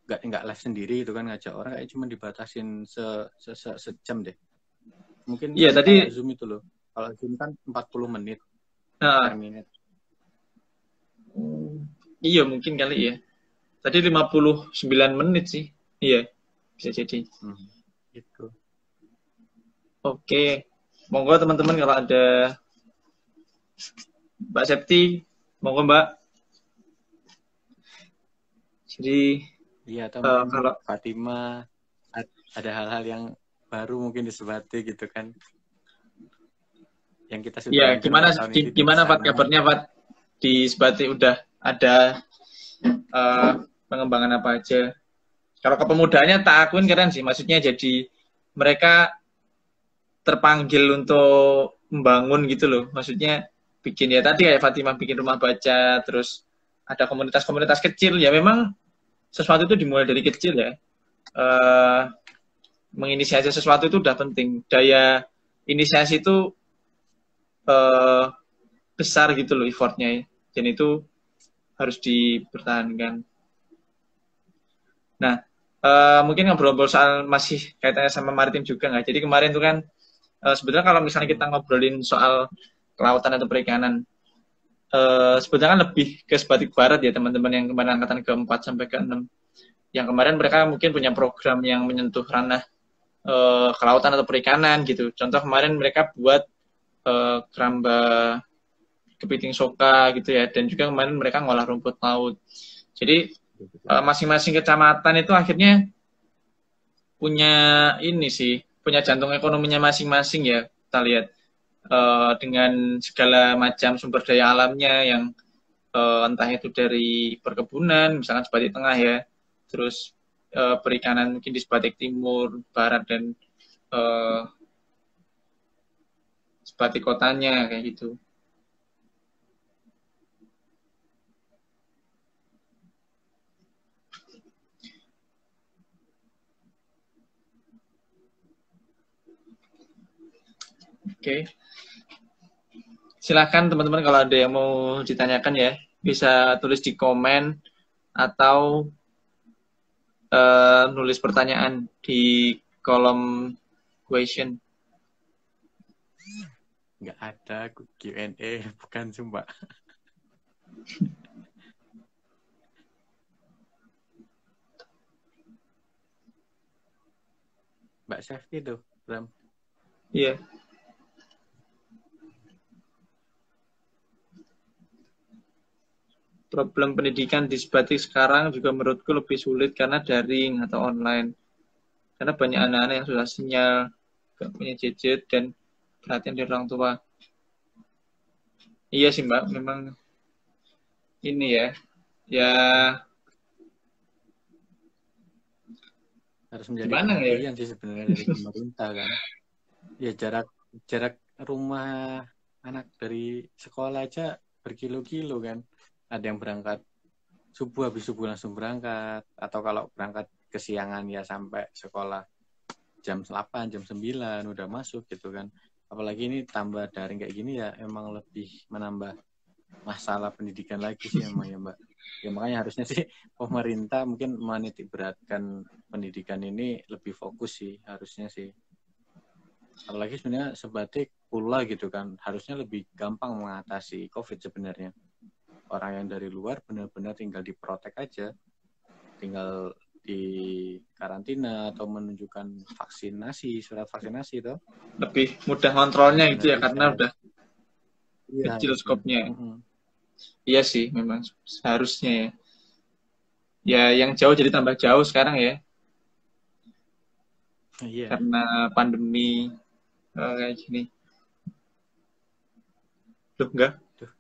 nggak live sendiri itu kan, ngajak orang kayak cuma dibatasin sejam deh. Mungkin iya tadi Zoom itu loh. Kalau Zoom kan 40 menit. Per menit. Iya mungkin kali ya. Tadi 59 menit sih. Iya, bisa jadi. Gitu. Oke. Monggo teman-teman kalau ada Mbak Septi, monggo Mbak. Jadi iya, kalau Fatimah ada hal-hal yang baru mungkin di Sebatik gitu kan. Yang kita sudah. Iya, gimana Fat kabarnya Fat? Di Sebatik udah ada pengembangan apa aja? Kalau kepemudaannya tak akuin keren sih, maksudnya jadi mereka terpanggil untuk membangun gitu loh, maksudnya bikin ya tadi kayak Fatimah bikin rumah baca, terus ada komunitas-komunitas kecil ya. Memang sesuatu itu dimulai dari kecil ya. Menginisiasi sesuatu itu udah penting, daya inisiasi itu besar gitu loh effortnya, dan itu harus dipertahankan. Nah, mungkin ngobrol-ngobrol soal masih kaitannya sama maritim juga nggak? Jadi kemarin tuh kan sebenarnya kalau misalnya kita ngobrolin soal kelautan atau perikanan, sebenarnya kan lebih ke Sebatik Barat ya teman-teman yang kemarin angkatan ke-4 sampai ke-6. Yang kemarin mereka mungkin punya program yang menyentuh ranah kelautan atau perikanan gitu. Contoh kemarin mereka buat keramba kepiting soka gitu ya, dan juga kemarin mereka ngolah rumput laut. Jadi masing-masing kecamatan itu akhirnya punya ini sih, punya jantung ekonominya masing-masing ya. Kita lihat dengan segala macam sumber daya alamnya yang entah itu dari perkebunan, misalkan Sebatik Tengah ya, terus perikanan mungkin di Sebatik Timur, Barat, dan Sebatik Kotanya kayak gitu. Oke. Silakan teman-teman kalau ada yang mau ditanyakan ya, bisa tulis di komen atau nulis pertanyaan di kolom question. Nggak ada Q&A, bukan sumpah. Mbak Safety tuh, Bram. Iya. Problem pendidikan di Sebatik sekarang juga menurutku lebih sulit karena daring atau online. Karena banyak anak-anak yang susah sinyal, gak punya gadget, dan perhatian dari orang tua. Iya sih Mbak, memang ini ya. Ya Harus menjadi gimana ya? perhatian sih sebenarnya dari pemerintah kan. Ya jarak rumah anak dari sekolah aja berkilo-kilo kan. Ada yang berangkat subuh, habis subuh langsung berangkat, atau kalau berangkat kesiangan ya sampai sekolah jam 8, jam 9 udah masuk gitu kan. Apalagi ini tambah daring kayak gini ya emang lebih menambah masalah pendidikan lagi sih emang ya Mbak. Ya makanya harusnya sih pemerintah mungkin menitik beratkan pendidikan ini lebih fokus sih harusnya sih. Apalagi sebenarnya Sebatik pula gitu kan, harusnya lebih gampang mengatasi COVID sebenarnya. Orang yang dari luar benar-benar tinggal diprotek aja, tinggal di karantina atau menunjukkan vaksinasi, surat vaksinasi itu Lebih mudah kontrolnya benar-benar itu ya, bisa. karena udah Iya kecil harusnya. skopnya. Iya sih, memang seharusnya ya. Ya, yang jauh jadi tambah jauh sekarang ya, Iya. karena pandemi kayak gini. Loh, enggak? Tuh,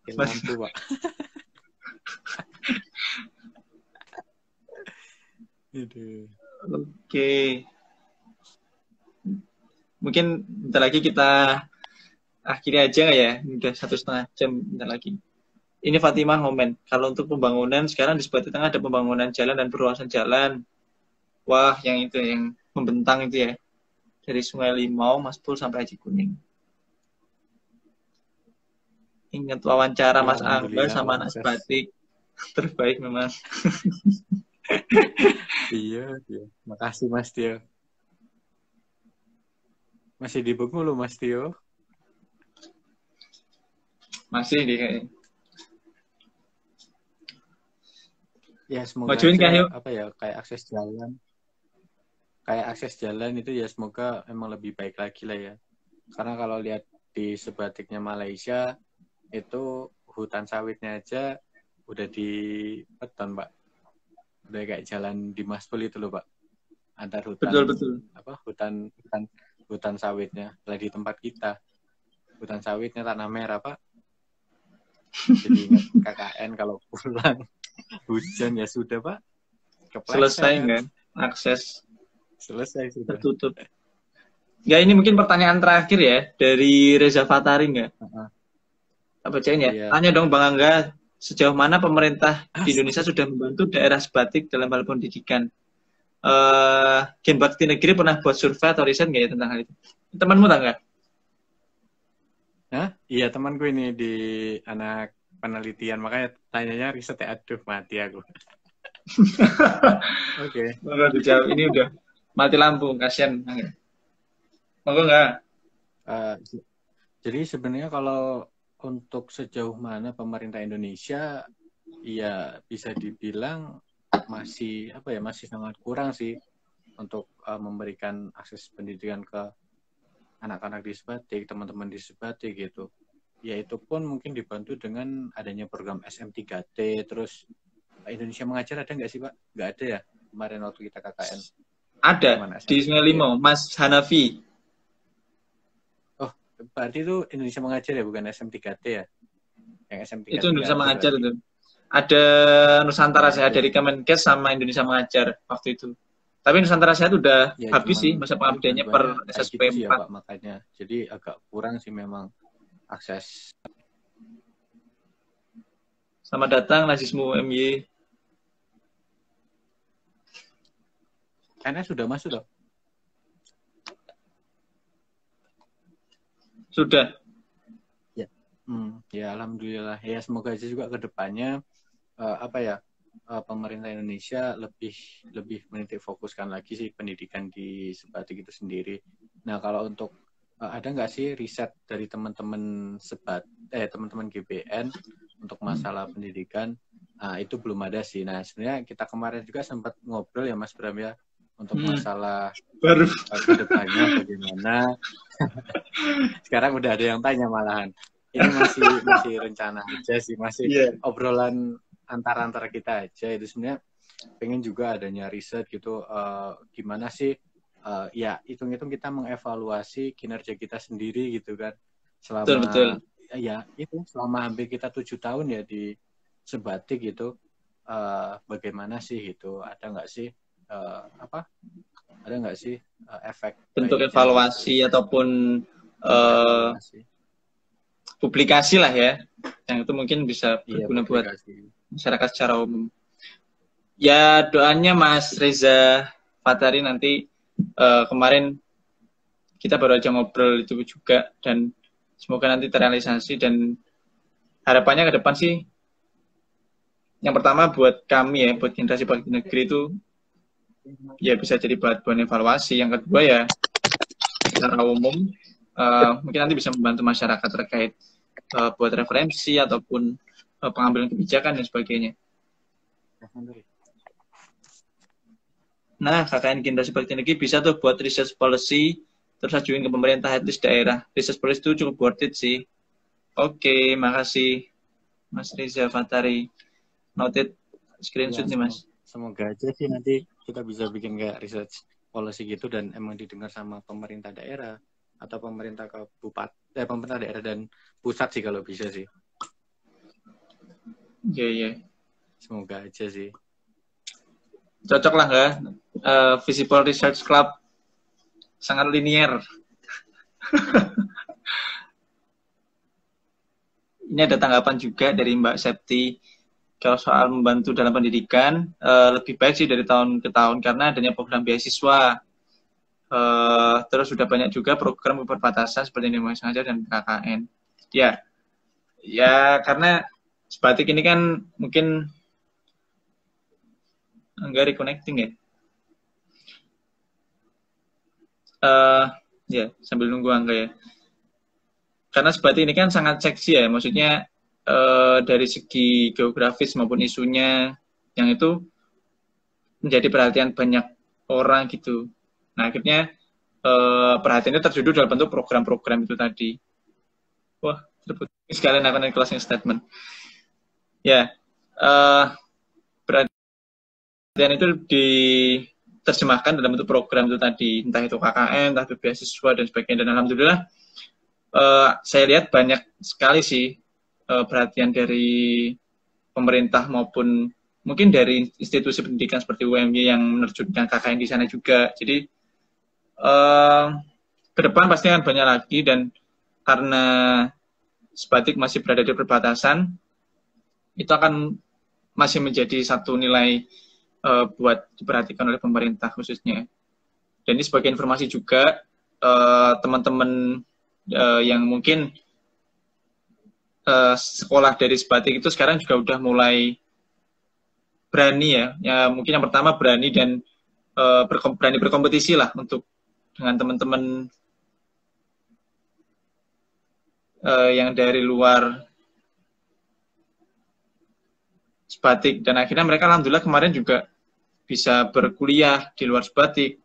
pakai Mas. lampu Pak. Itu. Oke. Mungkin bentar lagi kita akhiri aja nggak ya? Udah 1,5 jam bentar lagi. Ini Fatimah ngomen. Kalau untuk pembangunan, sekarang di Sebatik Tengah ada pembangunan jalan dan perluasan jalan. Wah, yang itu yang membentang itu ya. Dari Sungai Limau, Maspul sampai Haji Kuning. Ingat wawancara Ya Mas Angga alhamdulillah sama kalau anak akses. Sebatik. Terbaik memang. Iya, iya. Makasih Mas Tio. Masih di Bengkulu Mas Tio. Masih di kayaknya. Ya semoga Majuin aja kah yuk? apa ya kayak akses jalan. Kayak akses jalan itu ya semoga emang lebih baik lagi lah ya. Karena kalau lihat di sebatiknya Malaysia itu hutan sawitnya aja udah di beton, Pak. Udah kayak jalan di Maspul itu loh, Pak. Antar Betul, hutan betul. apa hutan sawitnya lah di tempat kita. Hutan sawitnya tanah merah, Pak. Jadi ingat KKN kalau pulang hujan ya sudah, Pak. Selesai Kepleset. kan? Akses Selesai sudah. tertutup. Ya, ini mungkin pertanyaan terakhir ya dari Reza Fatari nggak? Tak bacain ya. Iya. Tanya dong Bang Angga, sejauh mana pemerintah di Indonesia Astaga. sudah membantu daerah Sebatik dalam hal pendidikan? Gen Bakti Negeri pernah buat survei atau riset nggak ya tentang hal itu? Temanmu tak nggak? Hah? Iya temanku ini di anak penelitian makanya tanyanya riset ya aduh mati aku. Oke. Monggo dijawab. Ini udah mati lampu, kasihan. Monggo nggak? Uh, jadi sebenarnya kalau untuk sejauh mana pemerintah Indonesia ya bisa dibilang masih apa ya masih sangat kurang sih untuk memberikan akses pendidikan ke anak-anak di Sebatik, teman-teman di Sebatik gitu. Ya itu pun mungkin dibantu dengan adanya program SM3T terus Indonesia Mengajar ada nggak sih Pak? Nggak ada ya kemarin waktu kita KKN. Ada Mana, di Sungai Limau, Mas Hanafi. Oh, berarti itu Indonesia Mengajar ya, bukan SM3T ya? Yang SM3T Itu Indonesia ada Mengajar berarti. itu. Ada Nusantara Sehat dari Kemenkes sama Indonesia Mengajar waktu itu. Tapi Nusantara Sehat udah Ya, habis sih masa pengabdiannya per bantuannya kayak SSP gitu sih 4. ya Pak, makanya. Jadi agak kurang sih memang akses. Selamat datang Nazismu MY. NS sudah masuk loh. Sudah. Ya alhamdulillah. Ya semoga aja juga ke depannya pemerintah Indonesia lebih menitik fokuskan lagi sih pendidikan di Sebatik itu sendiri. Nah, kalau untuk ada nggak sih riset dari teman-teman teman-teman GBN untuk masalah pendidikan? Itu belum ada sih. Nah, sebenarnya kita kemarin juga sempat ngobrol ya Mas Bram ya untuk masalah baru ke depannya bagaimana. Sekarang udah ada yang tanya malahan. Ini masih rencana aja sih, masih obrolan antara kita aja. Itu sebenarnya pengen juga adanya riset gitu, gimana sih ya hitung-hitung kita mengevaluasi kinerja kita sendiri gitu kan selama betul. Ya itu selama hampir kita 7 tahun ya di Sebatik gitu, bagaimana sih gitu, ada nggak sih efek bentuk baiknya evaluasi gitu. Ataupun publikasi lah ya, yang itu mungkin bisa berguna buat masyarakat secara umum. Ya doanya Mas Reza Fatari nanti, kemarin kita baru aja ngobrol itu juga, dan semoga nanti terrealisasi. Dan harapannya ke depan sih, yang pertama buat kami ya, buat generasi politik negeri itu ya bisa jadi bahan evaluasi. Yang kedua ya secara umum mungkin nanti bisa membantu masyarakat terkait buat referensi ataupun pengambilan kebijakan dan sebagainya. Nah, KKN Generasi Politik Negeri bisa tuh buat research policy, terus ajuin ke pemerintah at least daerah. Research policy itu cukup worth it sih. Oke, makasih Mas Reza Fatari. Noted screenshot nih Mas. Semoga aja sih nanti kita bisa bikin kayak research policy gitu dan emang didengar sama pemerintah daerah atau pemerintah kabupaten, pemerintah daerah dan pusat sih kalau bisa sih. Iya. Semoga aja sih. Cocok lah nggak? Visible Research Club sangat linier. Ini ada tanggapan juga dari Mbak Septi. Kalau soal membantu dalam pendidikan, lebih baik sih dari tahun ke tahun karena adanya program beasiswa. Terus sudah banyak juga program perbatasan seperti Indonesia Mengajar dan KKN. Ya karena Sebatik ini kan mungkin enggak reconnecting ya. Ya sambil nunggu Angga ya. Karena Sebatik ini kan sangat seksi ya, maksudnya dari segi geografis maupun isunya yang itu menjadi perhatian banyak orang gitu. Nah akhirnya perhatiannya terjudul dalam bentuk program-program itu tadi. Wah, sekalian akan closing statement. Ya, perhatian itu diterjemahkan dalam bentuk program itu tadi, entah itu KKN, entah itu beasiswa dan sebagainya. Dan alhamdulillah saya lihat banyak sekali sih perhatian dari pemerintah maupun mungkin dari institusi pendidikan seperti UMY yang menerjunkan KKN di sana juga. Jadi ke depan pasti akan banyak lagi, dan karena Sebatik masih berada di perbatasan, itu akan masih menjadi satu nilai buat diperhatikan oleh pemerintah khususnya. Dan ini sebagai informasi juga, teman-teman yang mungkin sekolah dari Sebatik itu sekarang juga udah mulai berani ya mungkin yang pertama berani dan berani berkompetisi lah untuk dengan teman-teman yang dari luar Sebatik, dan akhirnya mereka alhamdulillah kemarin juga bisa berkuliah di luar Sebatik.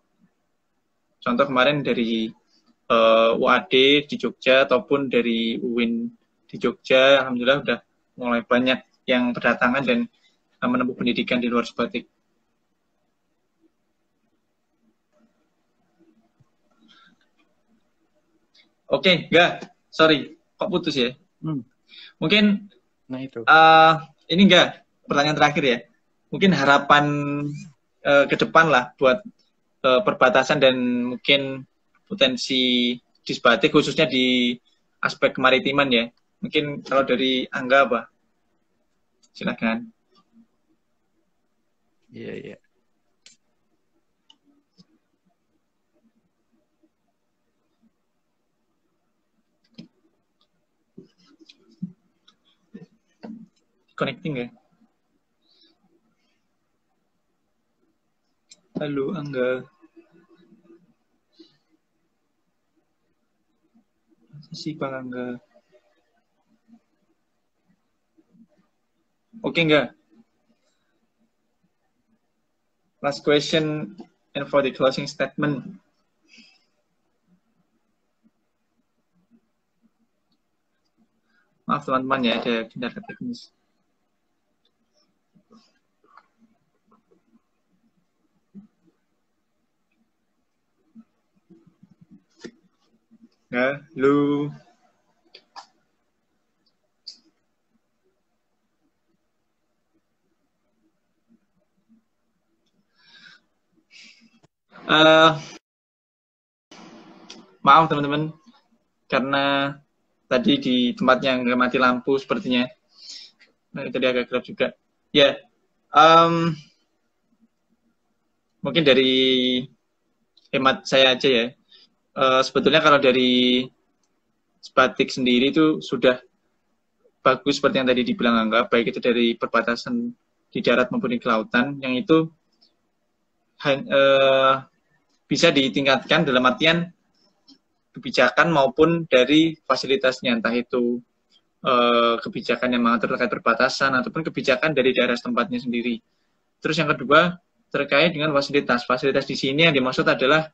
Contoh kemarin dari UAD di Jogja ataupun dari UIN di Jogja, alhamdulillah udah mulai banyak yang berdatangan dan menempuh pendidikan di luar Sebatik. Oke, enggak, sorry, kok putus ya? Mungkin, Nah itu. ini enggak, pertanyaan terakhir ya. Mungkin harapan ke depan lah buat perbatasan dan mungkin potensi di Sebatik khususnya di aspek kemaritiman ya. Mungkin kalau dari Angga apa? Silakan. Iya, iya. Connecting ya? Halo Angga. Masa sih Bang Angga? Oke enggak? Last question and for the closing statement. Maaf teman-teman ya, ada kendala teknis. Halo. Maaf teman-teman, karena tadi di tempat yang nggak mati lampu sepertinya. Nah, itu dia agak gelap juga. Ya, mungkin dari hemat saya aja ya. Sebetulnya kalau dari Sebatik sendiri itu sudah bagus seperti yang tadi dibilang Angga, baik itu dari perbatasan di darat maupun di kelautan, yang itu bisa ditingkatkan dalam artian kebijakan maupun dari fasilitasnya, entah itu kebijakan yang mengatur terkait perbatasan ataupun kebijakan dari daerah tempatnya sendiri. Terus yang kedua terkait dengan fasilitas. Fasilitas di sini yang dimaksud adalah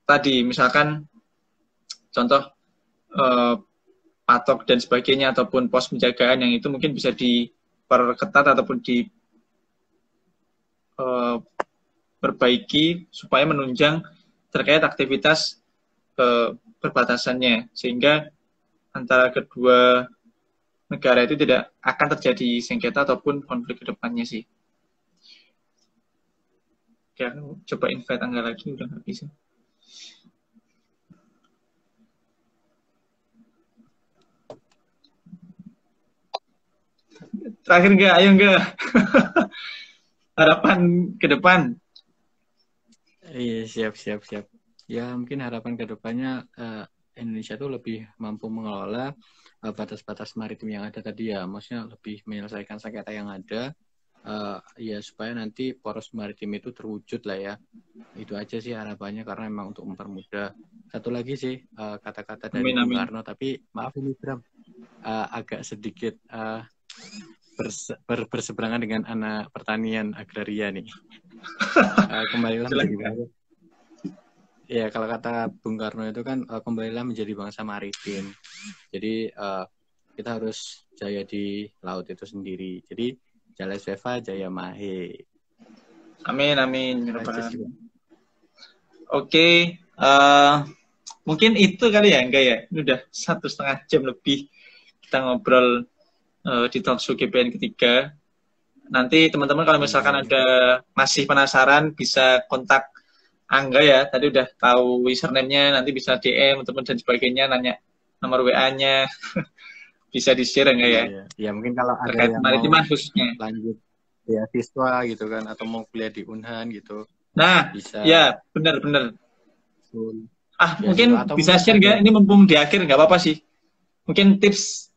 tadi misalkan contoh patok dan sebagainya ataupun pos penjagaan yang itu mungkin bisa diperketat ataupun diperbaiki supaya menunjang terkait aktivitas perbatasannya, sehingga antara kedua negara itu tidak akan terjadi sengketa ataupun konflik ke depannya sih. Oke, aku coba invite Angga lagi, udah nggak bisa. Terakhir nggak, ayo nggak. Harapan ke depan. Iya, siap. Ya, mungkin harapan ke depannya Indonesia tuh lebih mampu mengelola batas-batas maritim yang ada tadi ya. Maksudnya lebih menyelesaikan sengketa yang ada. Ya, supaya nanti poros maritim itu terwujud lah ya. Itu aja sih harapannya, karena memang untuk mempermudah. Satu lagi sih, kata-kata dari Bung Karno, tapi maaf ini Bram, agak sedikit berseberangan dengan anak pertanian agraria nih. Kembalilah menjadi bangsa. Ya, kalau kata Bung Karno itu kan kembalilah menjadi bangsa maritim. Jadi kita harus jaya di laut itu sendiri. Jadi Jaya Sveva, Jaya Mahe. Amin. Oke, mungkin itu kali ya, enggak ya? Ini udah 1,5 jam lebih kita ngobrol di talkshow GPN ketiga. Nanti teman-teman kalau misalkan ada masih penasaran bisa kontak Angga ya. Tadi udah tahu username-nya, nanti bisa DM teman dan sebagainya, nanya nomor WA-nya. Bisa di-share enggak ya? Ya mungkin kalau ada terkait yang maritiman mau khususnya lanjut beasiswa gitu kan, atau mau kuliah di Unhan gitu. Nah, bisa. Ya benar. Mungkin bisa share nggak? Ini mumpung di akhir nggak apa-apa sih. Mungkin tips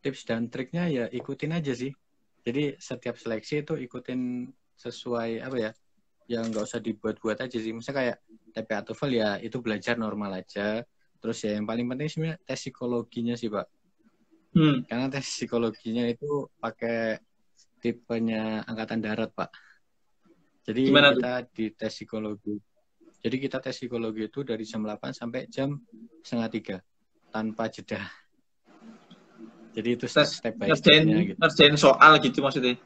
tips dan triknya ya ikutin aja sih. Jadi setiap seleksi itu ikutin sesuai apa ya, yang nggak usah dibuat-buat aja sih. Misalnya kayak TPA TOEFL ya itu belajar normal aja. Terus ya yang paling penting sebenarnya tes psikologinya sih Pak. Karena tes psikologinya itu pakai tipenya Angkatan Darat Pak. Jadi kita di tes psikologi. Jadi kita tes psikologi itu dari jam 8 sampai jam 2:30. tanpa jeda. Jadi itu step by stepnya gitu. Ngerjain soal gitu maksudnya?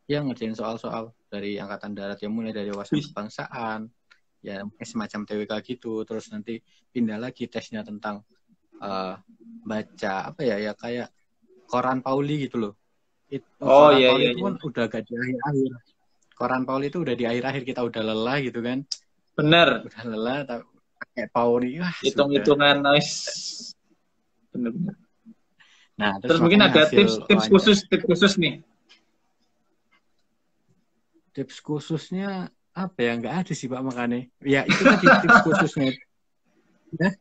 Ya, ngerjain soal-soal dari Angkatan Darat, ya mulai dari wawasan kebangsaan, ya semacam TWK gitu, terus nanti pindah lagi tesnya tentang baca apa ya kayak Koran Pauli gitu loh. Koran Pauli itu kan udah agak di akhir-akhir. Koran Pauli itu udah di akhir-akhir, kita udah lelah gitu kan. Bener. Udah lelah, tapi pakai Pauli, wah hitung-hitungan nice. Bener. Nah, terus mungkin ada tips khusus nih. Tips khususnya apa ya? Nggak ada sih Pak, makanya. Ya itu tadi tips khususnya. Ya,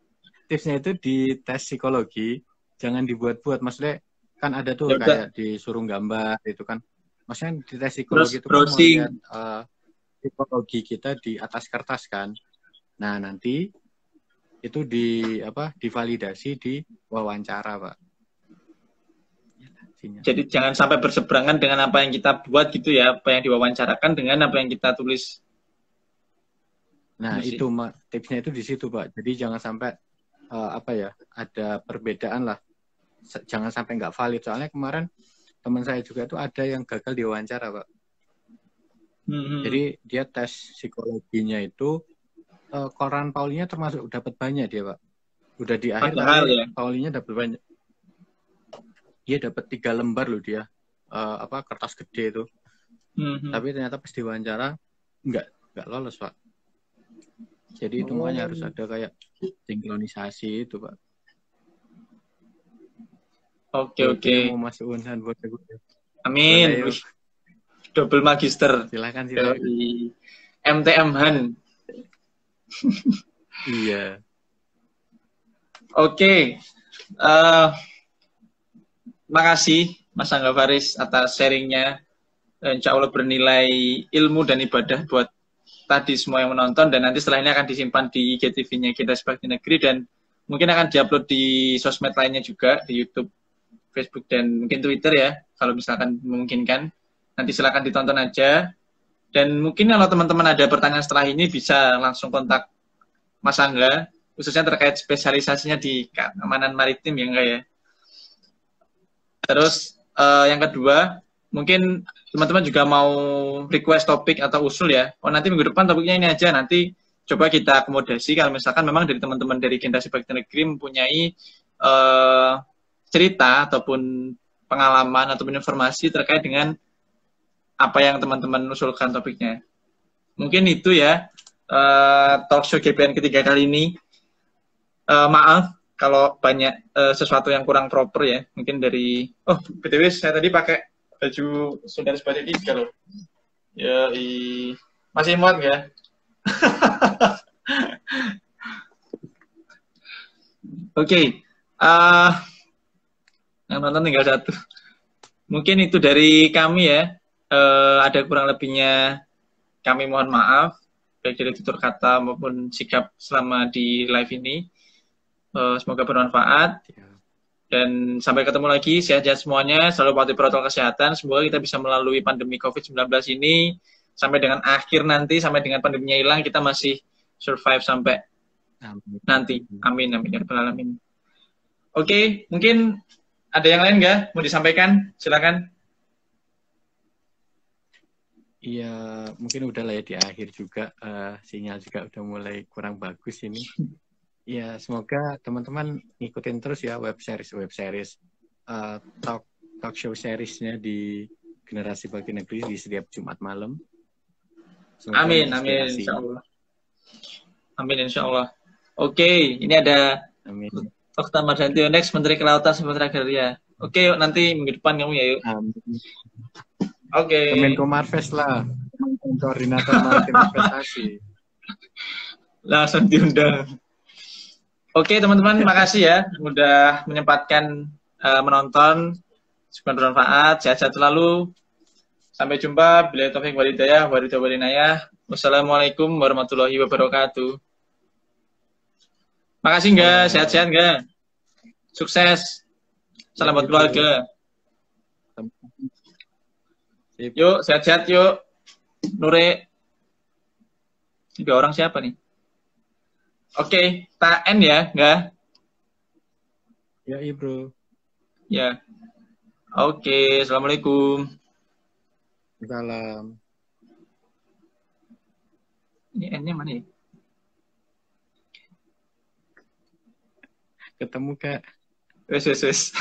tipsnya itu di tes psikologi jangan dibuat-buat. Maksudnya kan ada tuh kayak disuruh gambar itu kan. Maksudnya di tes psikologi itu kan melihat psikologi kita di atas kertas kan. Nah, nanti itu divalidasi di wawancara, Pak. Jadi jangan sampai berseberangan dengan apa yang kita buat gitu ya, apa yang diwawancarakan dengan apa yang kita tulis. Nah, itu tipsnya itu di situ, Pak. Jadi jangan sampai ada perbedaan lah. Jangan sampai nggak valid. Soalnya kemarin teman saya juga tuh ada yang gagal diwawancara, Pak. Jadi dia tes psikologinya itu Koran Paulinya termasuk dapat banyak dia, Pak. Udah di akhir ya? Paulinya dapat banyak. Dia dapat 3 lembar loh dia. Kertas gede itu. Tapi ternyata pas diwawancara nggak lolos, Pak. Jadi itu makanya harus ada kayak sinkronisasi itu, Pak. Oke. Mau masuk Unhan buat gue. Amin. Double magister. Silakan. MTM Han. Iya. Oke. Makasih Mas Angga Faris atas sharingnya. Insya Allah bernilai ilmu dan ibadah buat tadi semua yang menonton, dan nanti setelah ini akan disimpan di IGTV-nya Generasi Bakti Negeri dan mungkin akan diupload di sosmed lainnya juga, di YouTube, Facebook, dan mungkin Twitter ya, kalau misalkan memungkinkan. Nanti silakan ditonton aja. Dan mungkin kalau teman-teman ada pertanyaan setelah ini bisa langsung kontak Mas Angga, khususnya terkait spesialisasinya di keamanan maritim ya enggak ya. Terus yang kedua, mungkin teman-teman juga mau request topik atau usul ya. Nanti minggu depan topiknya ini aja, nanti coba kita akomodasi kalau misalkan memang dari teman-teman dari Generasi Bakti Negeri mempunyai cerita ataupun pengalaman ataupun informasi terkait dengan apa yang teman-teman usulkan topiknya. Mungkin itu ya talk show GPN ketiga kali ini. Maaf kalau banyak sesuatu yang kurang proper ya. Mungkin dari BTW saya tadi pakai baju saudara sebagai tiga loh. Ya, masih muat nggak? Oke. Yang nonton tinggal 1. Mungkin itu dari kami ya. Ada kurang lebihnya kami mohon maaf, baik dari tutur kata maupun sikap selama di live ini. Semoga bermanfaat. Dan sampai ketemu lagi, sehat-sehat semuanya, selalu patuhi protokol kesehatan. Semoga kita bisa melalui pandemi COVID-19 ini sampai dengan akhir nanti, sampai dengan pandeminya hilang, kita masih survive sampai nanti. Amin, amin, ya rabbal alamin. Oke, mungkin ada yang lain nggak mau disampaikan? Silakan. Iya, mungkin udah lah ya di akhir juga, sinyal juga udah mulai kurang bagus ini. Ya, semoga teman-teman ngikutin terus ya web series talk show seriesnya di Generasi Bakti Negeri di setiap Jumat malam. Semoga amin, insya Allah. Amin, insya Allah. Oke, ini ada Dr. Marjantio Next, Menteri Kelautan Sumatera Agraria. Oke, yuk nanti minggu depan kamu ya yuk. Oke. Kemenko Marves lah, koordinator maritim investasi. Langsung diundang. Oke teman-teman, makasih ya udah menyempatkan menonton. Semoga bermanfaat, sehat-sehat selalu. Sampai jumpa. Bila taufik wal hidayah, wassalamualaikum warahmatullahi wabarakatuh. Makasih enggak, sehat-sehat enggak. Sukses. Salam buat keluarga. Yuk, sehat-sehat yuk. Nure. 3 orang siapa nih? Oke, tak end ya, enggak? Ya, iya bro. Ya. Oke, assalamualaikum. Salam. Ini N-nya mana ya? Ketemu Kak. Wes.